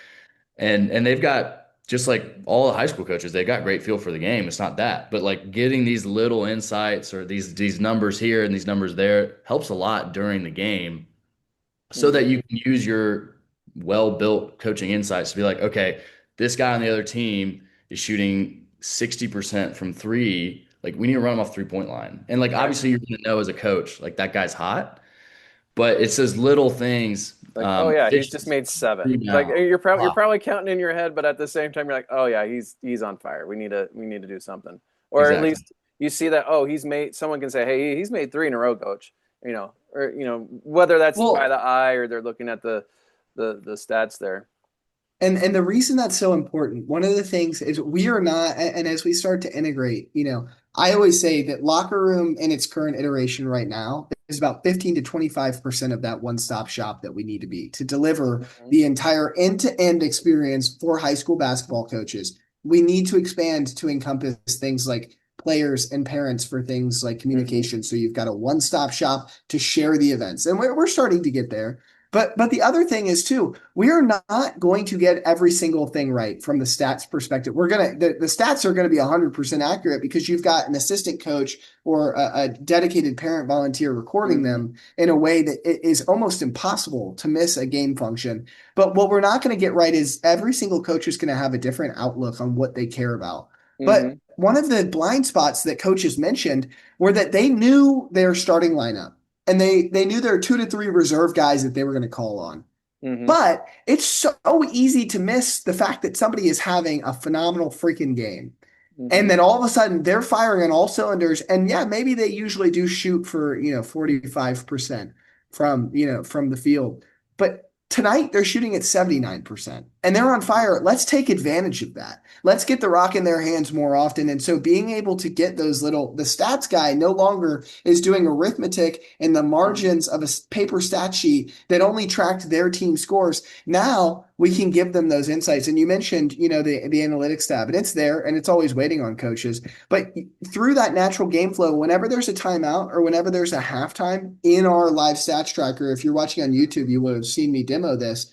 and they've got just like all the high school coaches, they've got great feel for the game. It's not that, but like getting these little insights or these numbers here and these numbers there helps a lot during the game so that
Mm-hmm.
you can use your well-built coaching insights to be like, okay, this guy on the other team is shooting 60% from three. Like we need to run him off 3-point line. And like
Right.
obviously you're gonna know as a coach, like that guy's hot, but it's those little things,
Like, oh yeah, he's just
efficiency,
made 7. Like
rebound.
you're probably counting in your head, but at the same time you're like, oh yeah, he's on fire. We need to do something. Or at
Exactly.
least you see that, oh, someone can say, hey, he's made 3 in a row, coach. Or whether that's by
Well,
the eye or they're looking at the stats there.
And the reason that's so important, one of the things is we are not, and as we start to integrate, I always say that locker room in its current iteration right now is about 15 to 25% of that one-stop shop that we need to be to deliver
Mm-hmm.
the entire end-to-end experience for high school basketball coaches. We need to expand to encompass things like players and parents for things like
Mm-hmm.
communication. So you've got a one-stop shop to share the events. And we're starting to get there. But the other thing is too, we are not going to get every single thing right from the stats perspective. The stats are gonna be 100% accurate because you've got an assistant coach or a dedicated parent volunteer recording
Mm-hmm.
them in a way that it is almost impossible to miss a game function. But what we're not going to get right is every single coach is going to have a different outlook on what they care about.
Mm-hmm.
But one of the blind spots that coaches mentioned were that they knew their starting lineup and they knew there were 2 to 3 reserve guys that they were going to call on.
Mm-hmm.
But it's so easy to miss the fact that somebody is having a phenomenal freaking game.
Mm-hmm.
And then all of a sudden they're firing on all cylinders. And yeah, maybe they usually do shoot for, 45% from the field. But tonight they're shooting at 79% and they're on fire. Let's take advantage of that. Let's get the rock in their hands more often. And so being able to get the stats guy no longer is doing arithmetic in the
Mm-hmm.
margins of a paper stat sheet that only tracked their team scores. Now we can give them those insights. And you mentioned, the analytics tab, and it's there and it's always waiting on coaches. But through that natural game flow, whenever there's a timeout or whenever there's a halftime in our live stats tracker, if you're watching on YouTube, you would have seen me demo this.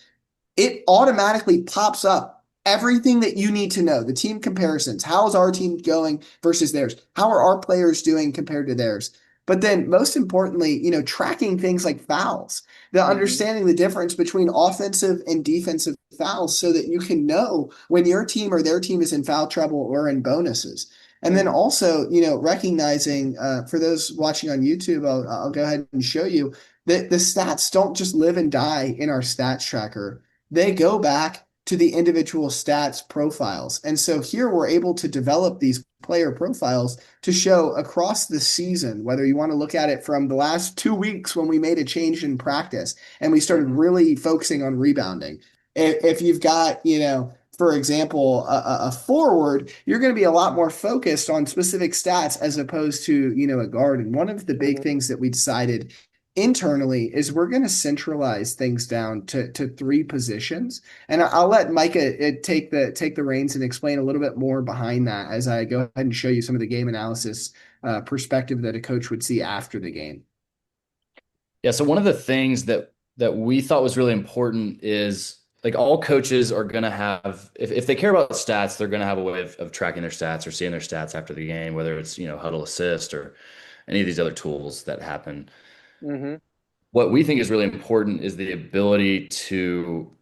It automatically pops up everything that you need to know. The team comparisons. How is our team going versus theirs? How are our players doing compared to theirs? But then most importantly, tracking things like fouls, the
Mm-hmm.
understanding the difference between offensive and defensive fouls so that you can know when your team or their team is in foul trouble or in bonuses. And then
Mm-hmm.
also, recognizing for those watching on YouTube, I'll go ahead and show you that the stats don't just live and die in our stats tracker. They go back to the individual stats profiles. And so here we're able to develop these player profiles to show across the season, whether you want to look at it from the last 2 weeks when we made a change in practice and we started
Mm-hmm.
really focusing on rebounding. If you've got, for example, a forward, you're going to be a lot more focused on specific stats as opposed to, a guard. And one of the big
Mm-hmm.
things that we decided internally is we're going to centralize things down to 3 positions. And I'll let Micah take the reins and explain a little bit more behind that as I go ahead and show you some of the game analysis perspective that a coach would see after the game.
Yeah, so one of the things that we thought was really important is like all coaches are gonna have if they care about stats, they're gonna have a way of tracking their stats or seeing their stats after the game, whether it's, huddle assist or any of these other tools that happen.
Mm-hmm.
What we think is really important is the ability to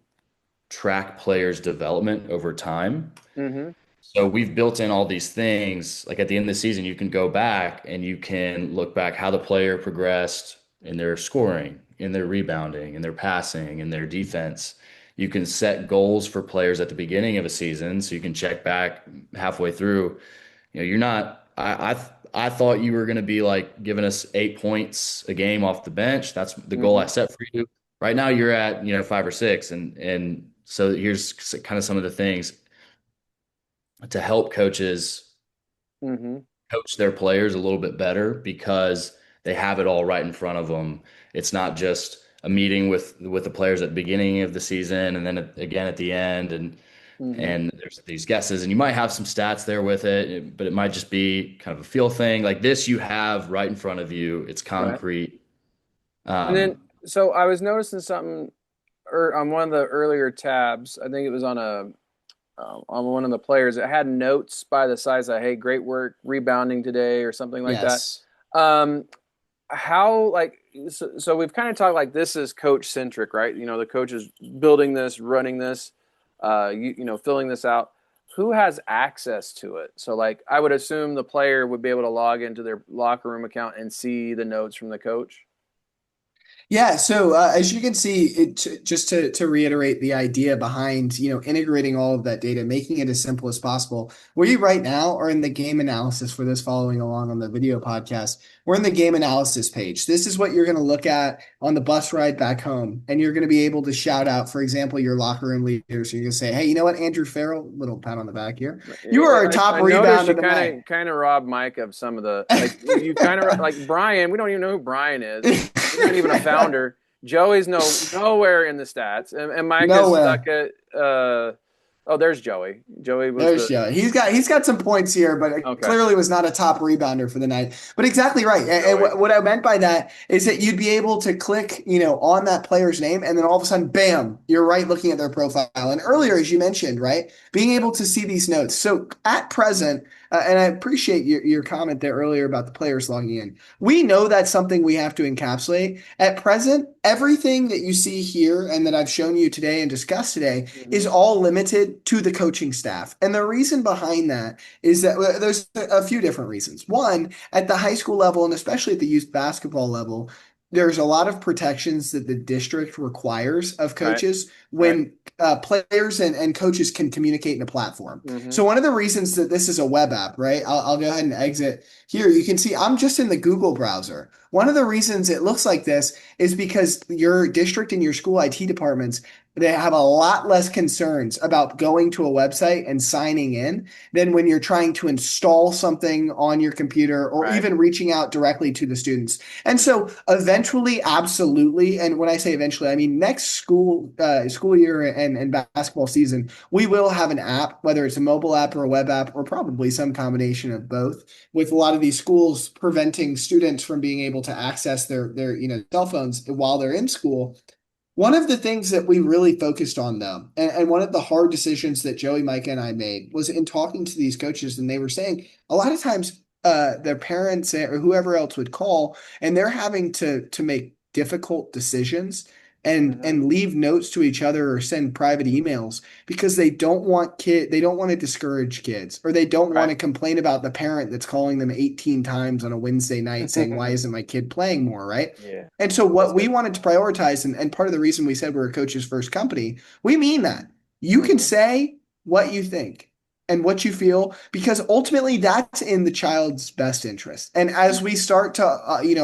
track players' development over time.
Mm-hmm.
So we've built in all these things. Like at the end of the season, you can go back and you can look back how the player progressed in their scoring, in their rebounding, in their passing, in their defense. You can set goals for players at the beginning of a season, so you can check back halfway through. You're not. I thought you were going to be like giving us 8 points a game off the bench. That's the goal I
Mm-hmm.
set for you. Right now, you're at 5 or 6, and so here's kind of some of the things to help coaches
Mm-hmm.
coach their players a little bit better because they have it all right in front of them. It's not just a meeting with the players at the beginning of the season and then again at the end,
Mm-hmm.
and there's these guesses, and you might have some stats there with it, but it might just be kind of a feel thing. Like this, you have right in front of you. It's
Right.
concrete.
And then,
Um,
so I was noticing something, or on one of the earlier tabs. I think it was on one of the players. It had notes by the size of, hey, great work rebounding today, or something like that.
Yes.
Um, how like so we've kind of talked like this is coach centric, right? The coach is building this, running this, filling this out. Who has access to it? So like I would assume the player would be able to log into their locker room account and see the notes from the coach.
Yeah, so as you can see, just to reiterate the idea behind integrating all of that data, making it as simple as possible. We right now are in the game analysis for this following along on the video podcast. We're in the game analysis page. This is what you're going to look at on the bus ride back home, and you're going to be able to shout out, for example, your locker room leaders. So you're going to say, "Hey, you know what, Andrew Farrell, little pat on the back here. You are our top
I noticed
rebounder
you
tonight."
kind of robbed Mike of some of the like you kind of like Brian. We don't even know who Brian is. He's not even a founder. Joey's nowhere in the stats, and Mike is stuck
Nowhere.
at. Oh, there's Joey. Joey was
There's
the
Joe. He's got some points here, but it
okay.
clearly was not a top rebounder for the night. But exactly right. And
Joey.
what I meant by that is that you'd be able to click, on that player's name, and then all of a sudden, bam, you're right looking at their profile. And earlier, as you mentioned, right, being able to see these notes. So at present, and I appreciate your comment there earlier about the players logging in. We know that's something we have to encapsulate. At present, everything that you see here and that I've shown you today and discussed today
Mm-hmm.
is all limited to the coaching staff. And the reason behind that is that there's a few different reasons. One, at the high school level, and especially at the youth basketball level, there's a lot of protections that the district requires of
Right.
coaches
Right.
when players and coaches can communicate in a platform.
Mm-hmm.
So one of the reasons that this is a web app, right? I'll go ahead and exit here. You can see I'm just in the Google browser. One of the reasons it looks like this is because your district and your school IT departments, they have a lot less concerns about going to a website and signing in than when you're trying to install something on your computer or
Right.
even reaching out directly to the students. And so eventually, absolutely, and when I say eventually, I mean next school year and basketball season, we will have an app, whether it's a mobile app or a web app, or probably some combination of both, with a lot of these schools preventing students from being able to access their cell phones while they're in school. One of the things that we really focused on, though, and one of the hard decisions that Joey, Micah, and I made was in talking to these coaches, and they were saying a lot of times their parents or whoever else would call, and they're having to make difficult decisions
Mm-hmm.
and leave notes to each other or send private emails because they don't want to discourage kids, or they don't want
Right.
to complain about the parent that's calling them 18 times on a Wednesday night saying, "Why isn't my kid playing more?" Right?
Yeah.
And so
That's
what we
good.
wanted to prioritize, and part of the reason we said we're a coach's first company, we mean that. You can
Mm-hmm.
say what you think and what you feel because ultimately that's in the child's best interest. And as we start to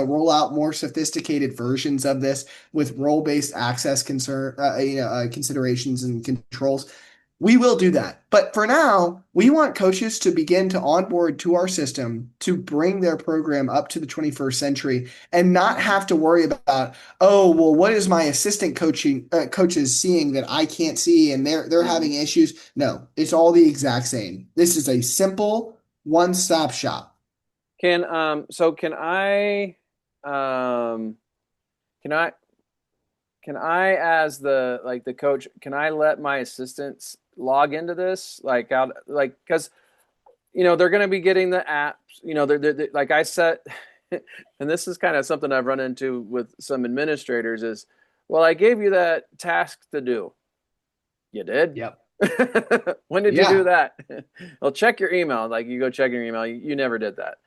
roll out more sophisticated versions of this with role-based access considerations and controls, we will do that. But for now, we want coaches to begin to onboard to our system to bring their program up to the 21st century and not
Mm-hmm.
have to worry about, oh, well, what is my assistant coaches seeing that I can't see and they're
Mm-hmm.
having issues? No, it's all the exact same. This is a simple one-stop shop.
Can um can I as the coach, can I let my assistants log into this like out like because they're going to be getting the apps, they're like I set and this is kind of something I've run into with some administrators is, well, I gave you that task to do. You did?
Yep.
When did you do
Yeah.
that? Well, check your email. Like you go check your email. You never did that.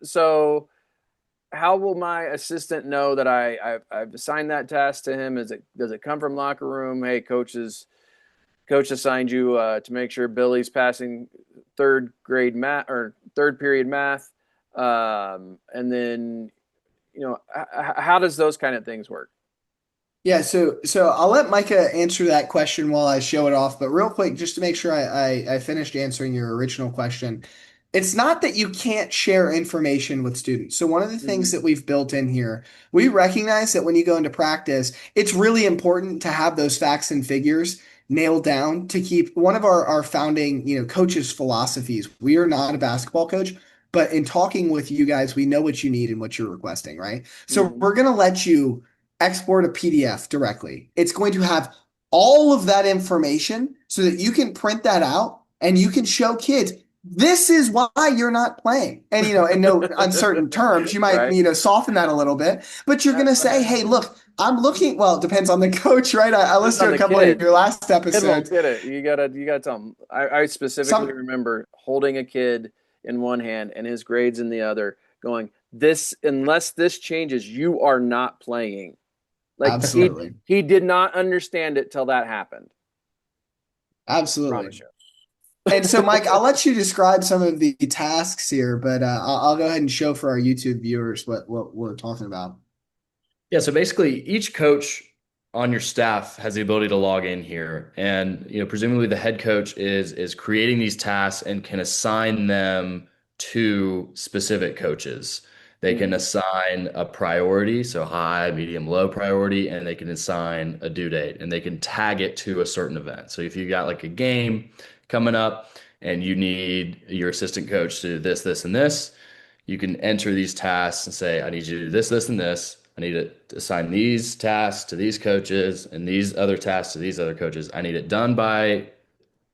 So how will my assistant know that I've assigned that task to him? Does it come from locker room? Hey, coach assigned you to make sure Billy's passing third grade math or third period math. And then, how does those kind of things work?
Yeah, so I'll let Micah answer that question while I show it off. But real quick, just to make sure I finished answering your original question, it's not that you can't share information with students. So one of the things
Mm-hmm.
that we've built in here, we recognize that when you go into practice, it's really important to have those facts and figures nailed down to keep one of our founding, coaches' philosophies. We are not a basketball coach, but in talking with you guys, we know what you need and what you're requesting, right? So
Mm-hmm.
we're gonna let you export a PDF directly. It's going to have all of that information so that you can print that out and you can show kids this is why you're not playing. And in no uncertain terms, you might
Right.
soften that a little bit, but you're going to say, "Hey, look, I'm looking." Well, it depends on the coach, right? I
Depends
listened
on
to a
the
couple of
kid.
your last
Kid won't
episodes.
get it. You gotta tell him. I specifically
Some
remember holding a kid in one hand and his grades in the other, going, "This, unless this changes, you are not playing." Like
Absolutely,
he did not understand it till that happened.
absolutely.
Promise you.
And so, Mike, I'll let you describe some of the tasks here, but I'll go ahead and show for our YouTube viewers what we're talking about.
Yeah, so basically each coach on your staff has the ability to log in here. And presumably the head coach is creating these tasks and can assign them to specific coaches. They can
Mm-hmm.
assign a priority, so high, medium, low priority, and they can assign a due date and they can tag it to a certain event. So if you got like a game coming up and you need your assistant coach to do this, this, and this, you can enter these tasks and say, I need you to do this, this, and this. I need to assign these tasks to these coaches and these other tasks to these other coaches. I need it done by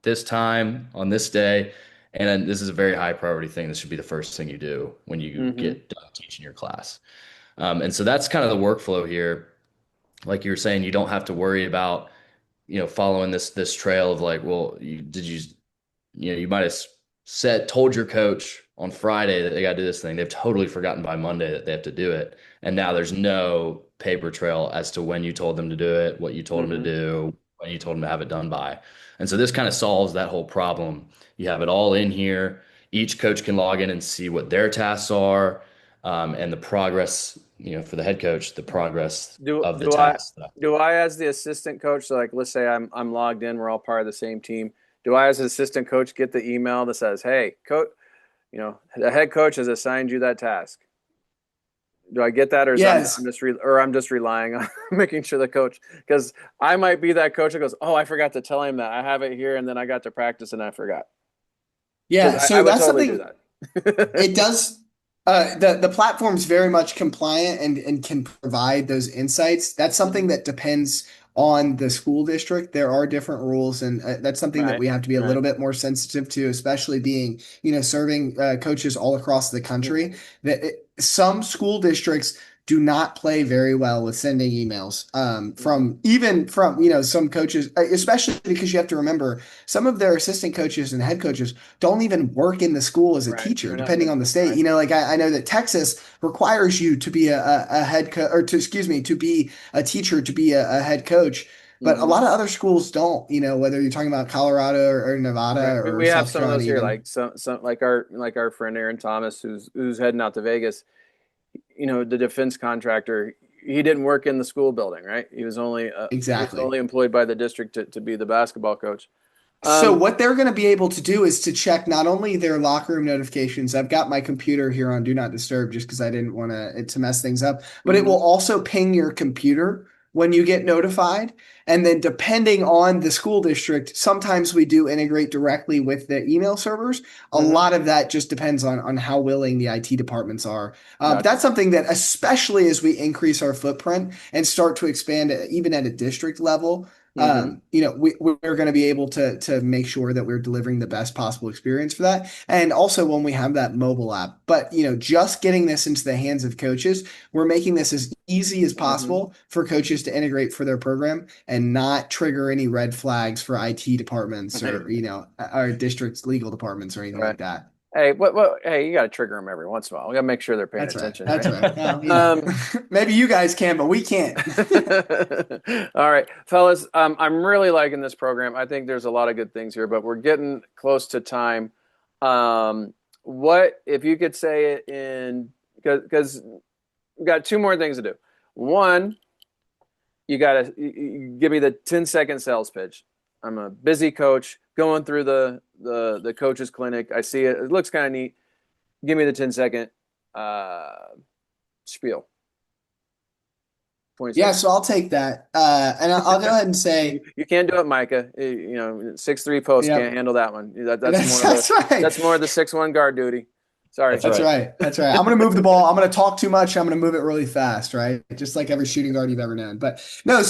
this time on this day. And then this is a very high priority thing. This should be the first thing you do when you
Mm-hmm.
get done teaching your class. And so that's kind of the workflow here. Like you were saying, you don't have to worry about, following this trail of like, well, you might have told your coach on Friday that they got to do this thing. They've totally forgotten by Monday that they have to do it. And now there's no paper trail as to when you told them to do it, what you told them to
Mm-hmm.
do, when you told them to have it done by. And so this kind of solves that whole problem. You have it all in here. Each coach can log in and see what their tasks are, and the progress, for the head coach, the progress
Do
of the
do I
tasks.
do I as the assistant coach? So like, let's say I'm logged in. We're all part of the same team. Do I as an assistant coach get the email that says, "Hey, coach, the head coach has assigned you that task"? Do I get that, or is I'm
Yes.
just or I'm just relying on making sure the coach, because I might be that coach that goes, "Oh, I forgot to tell him that. I have it here, and then I got to practice and I forgot." Because
Yeah.
I
So
would
that's
totally do
something.
that.
It does. The platform's very much compliant and can provide those insights. That's something
Mhm.
that depends on the school district. There are different rules, and that's something that
Right,
we have to be a
right.
little bit more sensitive to, especially being, serving coaches all across the country.
Mhm.
Some school districts do not play very well with sending emails
Mhm.
from some coaches, especially because you have to remember some of their assistant coaches and head coaches don't even work in the school as a
Right.
teacher,
They're not
depending on the state.
right.
Like I know that Texas requires you to be a head coach or excuse me, to be a teacher, to be a head coach. But a
Mhm.
lot of other schools don't, whether you're talking about Colorado or Nevada
Right.
or
We have
South
some of
Carolina
those here,
even.
like some like our friend Aaron Thomas, who's heading out to Vegas. The defense contractor. He didn't work in the school building, right? He was only
Exactly.
employed by the district to be the basketball coach.
So
Um,
what they're going to be able to do is to check not only their locker room notifications. I've got my computer here on Do Not Disturb just because I didn't want to mess things up, but it will
mhm,
also ping your computer when you get notified. And then depending on the school district, sometimes we do integrate directly with the email servers. A
mhm.
lot of that just depends on how willing the IT departments are. But
Gotcha.
that's something that, especially as we increase our footprint and start to expand even at a district level,
Mm-hmm.
We're going to be able to make sure that we're delivering the best possible experience for that. And also when we have that mobile app, but just getting this into the hands of coaches, we're making this as easy as
Mm-hmm.
possible for coaches to integrate for their program and not trigger any red flags for IT departments
Right.
or our district's legal departments or anything
Right.
like that.
Hey, what? Hey, you got to trigger them every once in a while. We got to make sure they're paying
That's right.
attention,
That's
right?
right. Well,
Um,
maybe you guys can, but we can't.
all right, fellas. I'm really liking this program. I think there's a lot of good things here, but we're getting close to time. What if you could say it in because we got two more things to do. One, you got to give me the 10-second sales pitch. I'm a busy coach going through the coaches clinic. I see it. It looks kind of neat. Give me the 10-second uh, spiel. 20
Yeah,
seconds.
so I'll take that. And I'll go ahead and say,
You can't do it, Micah. 6'3" post
yep,
can't handle that one. That's more
that's
of the
that's right.
that's more of the 6'1" guard duty. Sorry.
That's
That's
right.
right. That's right. I'm going to move the ball. I'm going to talk too much. I'm going to move it really fast, right? Just like every shooting guard you've ever known. But no,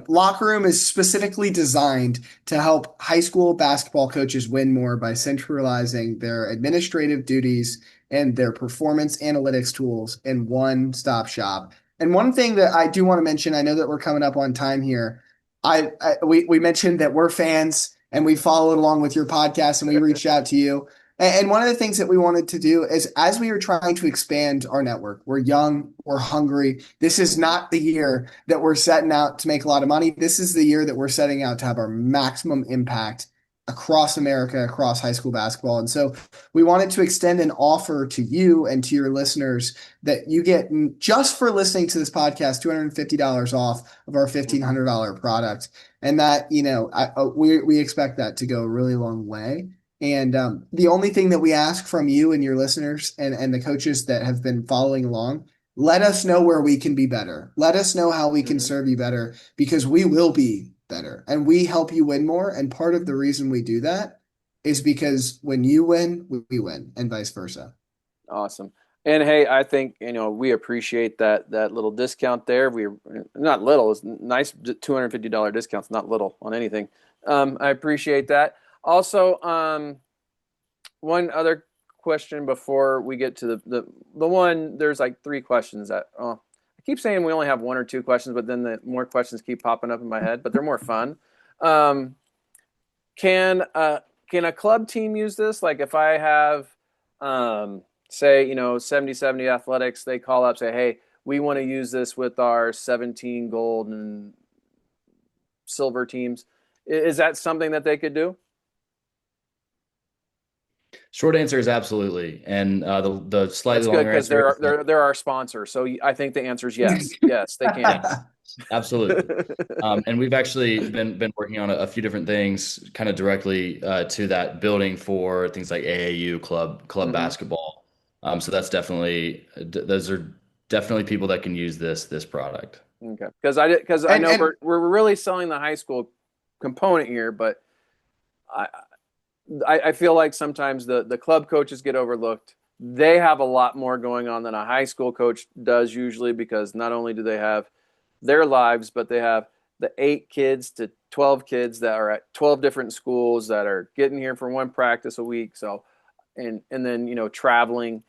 locker room is specifically designed to help high school basketball coaches win more by centralizing their administrative duties and their performance analytics tools in one-stop shop. And one thing that I do want to mention, I know that we're coming up on time here. We mentioned that we're fans and we followed along with your podcast and we reached out to you. And one of the things that we wanted to do is as we were trying to expand our network, we're young, we're hungry. This is not the year that we're setting out to make a lot of money. This is the year that we're setting out to have our maximum impact across America, across high school basketball. And so we wanted to extend an offer to you and to your listeners that you get just for listening to this podcast, $250 off of our
Mhm.
$1,500 product. And that, we expect that to go a really long way. And the only thing that we ask from you and your listeners and the coaches that have been following along, let us know where we can be better. Let us know how we can
Mhm.
serve you better because we will be better and we help you win more. And part of the reason we do that is because when you win, we win and vice versa.
Awesome. And hey, I think we appreciate that little discount there. We not little, it's nice $250 discounts, not little on anything. I appreciate that. Also, one other question before we get to the one. There's like three questions that I keep saying we only have one or two questions, but then the more questions keep popping up in my head, but they're more fun. Um, can can a club team use this? Like if I have say 70/70 athletics, they call up say, hey, we want to use this with our 17 gold and silver teams. Is that something that they could do?
Short answer is absolutely. And the slightly
That's good
longer
because
answer is that
they're our sponsor. So I think the answer is yes. Yes, they can.
yes, absolutely. And we've actually been working on a few different things kind of directly to that building for things like AAU club
Hmm.
basketball. So that's definitely those are definitely people that can use this product.
Okay, because I
and
know
and
we're really selling the high school component here, but I I feel like sometimes the club coaches get overlooked. They have a lot more going on than a high school coach does usually because not only do they have their lives, but they have the 8 kids to 12 kids that are at 12 different schools that are getting here for one practice a week. So, and then traveling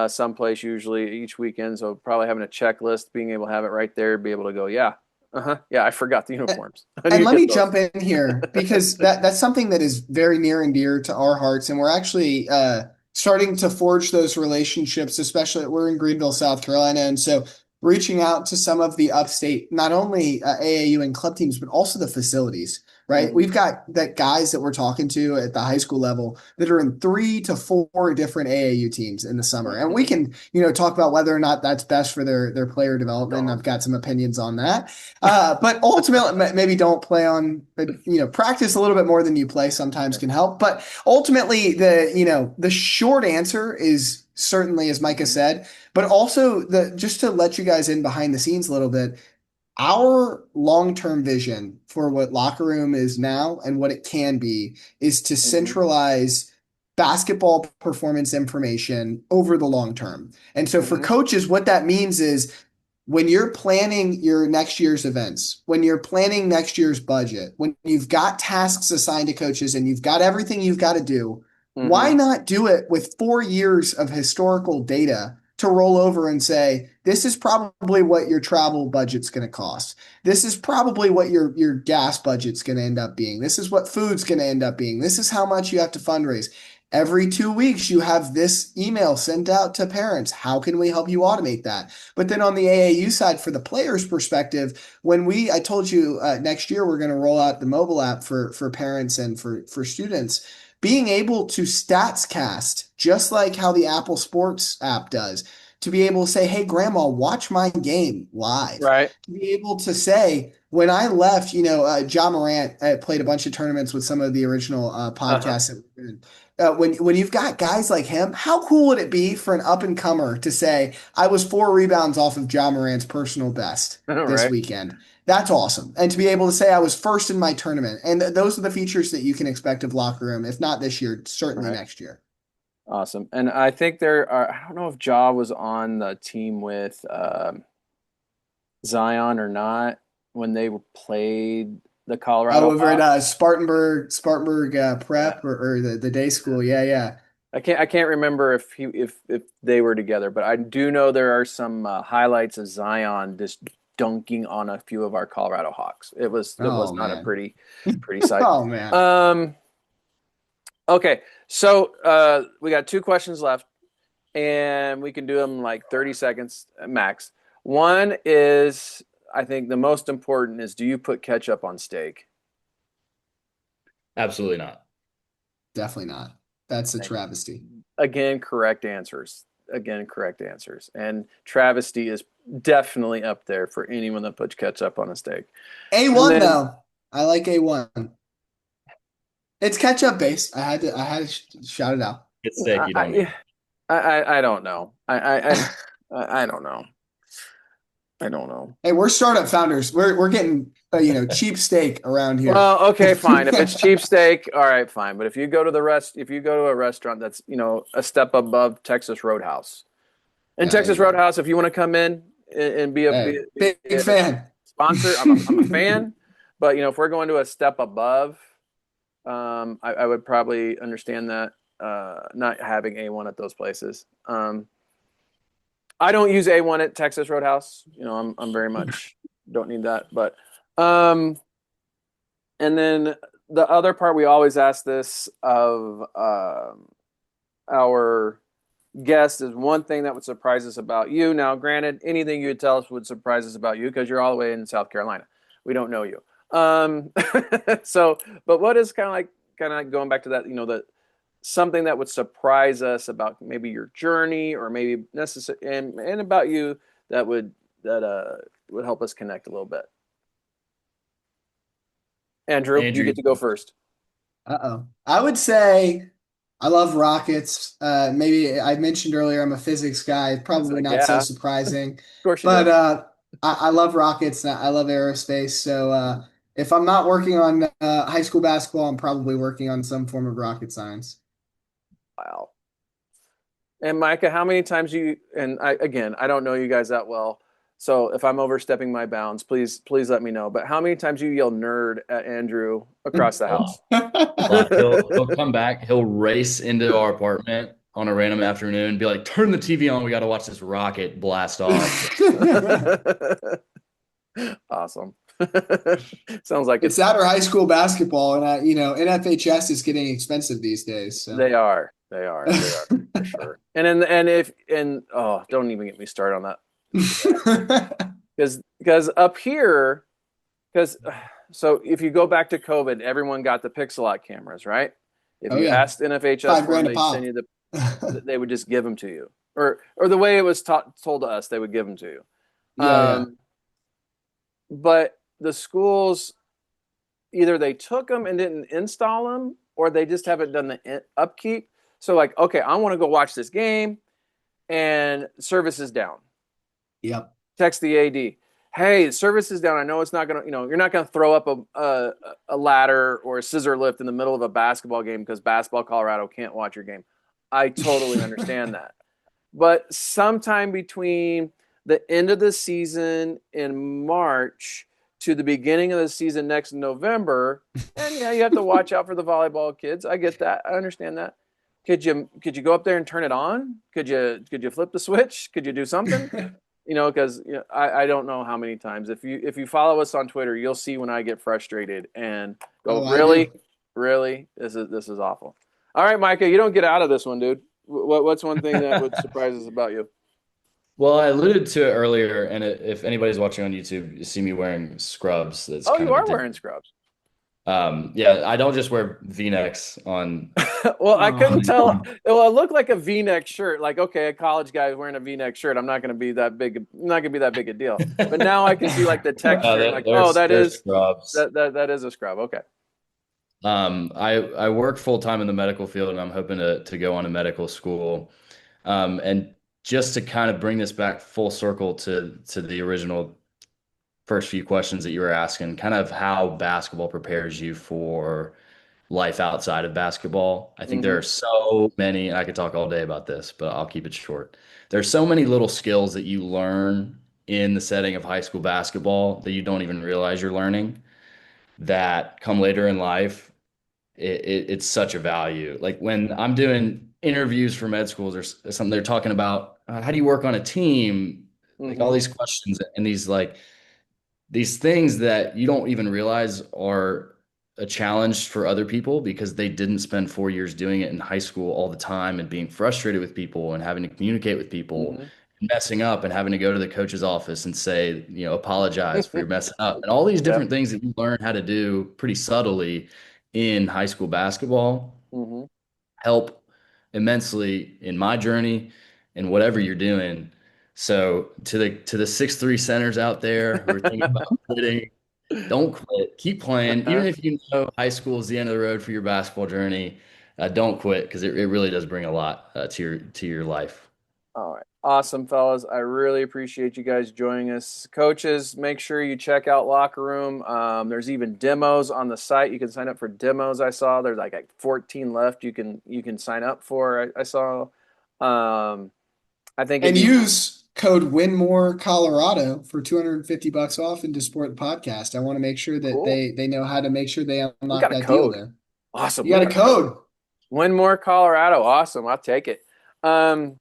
someplace usually each weekend. So probably having a checklist, being able to have it right there, be able to go, yeah, yeah, I forgot the uniforms. I need
And
to
let
get
me
those.
jump in here because that's something that is very near and dear to our hearts, and we're actually starting to forge those relationships. Especially we're in Greenville, South Carolina, and so reaching out to some of the upstate, not only AAU and club teams, but also the facilities. Right,
Hmm.
we've got that guys that we're talking to at the high school level that are in 3 to 4 different AAU teams in the summer, and we
Hmm.
can talk about whether or not that's best for their player development.
Dog.
I've got some opinions on that. But ultimately, maybe don't play on, practice a little bit more than you play sometimes can help. But ultimately, the short answer is certainly, as Micah
Hmm.
said, but also just to let you guys in behind the scenes a little bit, our long-term vision for what locker room is now and what it can be is to
Hmm.
centralize basketball performance information over the long term. And so for
Hmm.
coaches, what that means is when you're planning your next year's events, when you're planning next year's budget, when you've got tasks assigned to coaches and you've got everything you've got to do, why
Mm-hmm.
not do it with 4 years of historical data to roll over and say, this is probably what your travel budget's going to cost. This is probably what your gas budget's going to end up being. This is what food's going to end up being. This is how much you have to fundraise. Every 2 weeks, you have this email sent out to parents. How can we help you automate that? But then on the AAU side, for the players' perspective, I told you next year we're going to roll out the mobile app for parents and for students. Being able to stats cast, just like how the Apple Sports app does, to be able to say, hey, grandma, watch my game live.
Right.
To be able to say, when I left, Ja Morant played a bunch of tournaments with some of the original
Uh-huh.
podcasts that we've been when you've got guys like him, how cool would it be for an up and comer to say, I was 4 rebounds off of Ja Morant's personal best this
Right.
weekend? That's awesome. And to be able to say I was first in my tournament. And those are the features that you can expect of locker room, if not this year, certainly
Right.
next year.
Awesome. And I think I don't know if Ja was on the team with Zion or not when they played the
Oh,
Colorado
over at
Hawks.
Spartanburg
Yeah.
Prep or the day school. Yeah, yeah.
I can't remember if they were together, but I do know there are some highlights of Zion just dunking on a few of our Colorado Hawks. It was
Oh
not a
man.
pretty sight.
Oh man.
Um, okay, so we got two questions left, and we can do them like 30 seconds max. One is, I think the most important is, do you put ketchup on steak?
Absolutely not.
Definitely not. That's a
Thank you.
travesty.
Again, correct answers. Again, correct answers. And travesty is definitely up there for anyone that puts ketchup on a steak. And
A1
then
though. I like A1. It's ketchup based. I had to shout it out.
It's steak,
I
you don't
I
need.
I don't know. I don't know. I don't know.
Hey, we're startup founders. We're getting cheap steak around here.
Well, okay, fine. If it's cheap steak, all right, fine. But if you go to a restaurant that's, a step above Texas Roadhouse. And
Yeah, there
Texas
you go.
Roadhouse, if you want to come in and be a,
Hey,
be, be
big
a
fan.
sponsor, I'm a fan. But if we're going to a step above, I would probably understand that not having A1 at those places. I don't use A1 at Texas Roadhouse. I'm very much don't need that. But um, and then the other part, we always ask this of our guest, is one thing that would surprise us about you. Now, granted, anything you would tell us would surprise us about you because you're all the way in South Carolina. We don't know you. So, but what is kind of going back to that, that something that would surprise us about maybe your journey or maybe necessary and about you that would help us connect a little bit. Andrew, you
Andrew,
get to go first.
Uh-oh. I would say I love rockets. Maybe I mentioned earlier I'm a physics guy.
It's
Probably
like,
not so
yeah, of
surprising,
course you do.
but I love rockets. And I love aerospace. So if I'm not working on high school basketball, I'm probably working on some form of rocket science.
Wow. And Micah, how many times and I don't know you guys that well. So if I'm overstepping my bounds, please let me know. But how many times you yell nerd at Andrew across the house?
oh, like he'll come back, he'll race into our apartment on a random afternoon and be like, turn the TV on, we got to watch this rocket blast off.
Awesome. Sounds like
It's
it's
that
fun.
or high school basketball, and NFHS is getting expensive these days. So.
They are. They are for sure. And oh, don't even get me started on that. Because up here, because so if you go back to COVID, everyone got the Pixelot cameras, right? If
Oh
you
yeah,
asked NFHS
five
for them,
grand a
they'd send
pop.
you they would just give them to you, or the way it was told to us, they would give them to you.
Yeah, yeah.
But the schools, either they took them and didn't install them, or they just haven't done the upkeep. So like, okay, I want to go watch this game, and service is down.
Yep.
Text the AD. Hey, service is down. I know it's not gonna, you're not gonna throw up a ladder or a scissor lift in the middle of a basketball game because Basketball Colorado can't watch your game. I totally understand that. But sometime between the end of the season in March to the beginning of the season next November. And yeah, you have to watch out for the volleyball kids. I get that. I understand that. Could you go up there and turn it on? Could you flip the switch? Could you do something? Because I don't know how many times. If you follow us on Twitter, you'll see when I get frustrated and go,
Oh, I
really,
do.
really, this is awful. All right, Micah, you don't get out of this one, dude. What's one thing that would surprise us about you?
Well, I alluded to it earlier, and if anybody's watching on YouTube, you see me wearing scrubs. That's
Oh,
kind
you
of a
are
dig.
wearing scrubs.
Yeah, I don't just wear V-necks on.
Well, I couldn't
Oh.
tell. Well, it looked like a V-neck shirt. Like, okay, a college guy is wearing a V-neck shirt. I'm not going to be that big. I'm not going to be that big a deal. But now I can see like the texture. I'm like, oh, that
They're
is
scrubs.
that is a scrub. Okay.
I work full time in the medical field, and I'm hoping to go on to medical school. And just to kind of bring this back full circle to the original first few questions that you were asking, kind of how basketball prepares you for life outside of basketball. I think there
Mm-hmm.
are so many, and I could talk all day about this, but I'll keep it short. There's so many little skills that you learn in the setting of high school basketball that you don't even realize you're learning that come later in life. It's such a value. Like when I'm doing interviews for med schools or something, they're talking about how do you work on a team? Like all
Mm-hmm.
these questions and these things that you don't even realize are a challenge for other people because they didn't spend 4 years doing it in high school all the time and being frustrated with people and having to communicate with people,
Mm-hmm.
messing up and having to go to the coach's office and say, apologize for your messing up and all these
Yep.
different things that you learn how to do pretty subtly in high school basketball
Mm-hmm.
help immensely in my journey and whatever you're doing. So to the 6'3" centers out there who are thinking about quitting, don't quit. Keep playing. Even if you know high school is the end of the road for your basketball journey, don't quit because it really does bring a lot to your life.
All right. Awesome, fellas. I really appreciate you guys joining us. Coaches, make sure you check out Locker Room. There's even demos on the site. You can sign up for demos. I saw there's like 14 left. You can sign up for. I saw. I think it'd
And
be
use code WINMORE Colorado for $250 off and to support the podcast. I want to make sure that
cool.
they know how to make sure they
We
unlock
got a
that deal
code.
there.
Awesome.
You
We
got a
got a code.
code.
One more Colorado. Awesome. I'll take it. Um,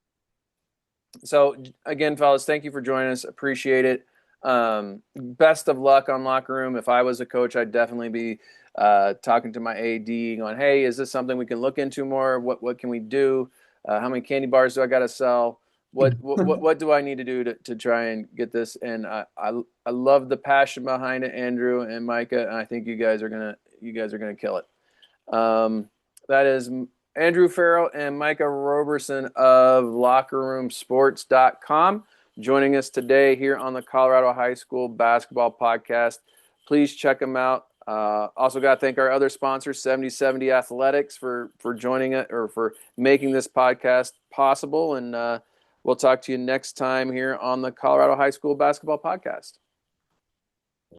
So again, fellas, thank you for joining us. Appreciate it. Best of luck on Locker Room. If I was a coach, I'd definitely be talking to my AD, going, "Hey, is this something we can look into more? What can we do? How many candy bars do I got to sell? What do I need to do to try and get this?" And I love the passion behind it, Andrew and Micah, and I think you guys are gonna kill it. That is Andrew Farrell and Micah Roberson of LockerRoomSports.com joining us today here on the Colorado High School Basketball Podcast. Please check them out. Also, got to thank our other sponsors, 7070 Athletics, for joining it or for making this podcast possible. And we'll talk to you next time here on the Colorado High School Basketball Podcast.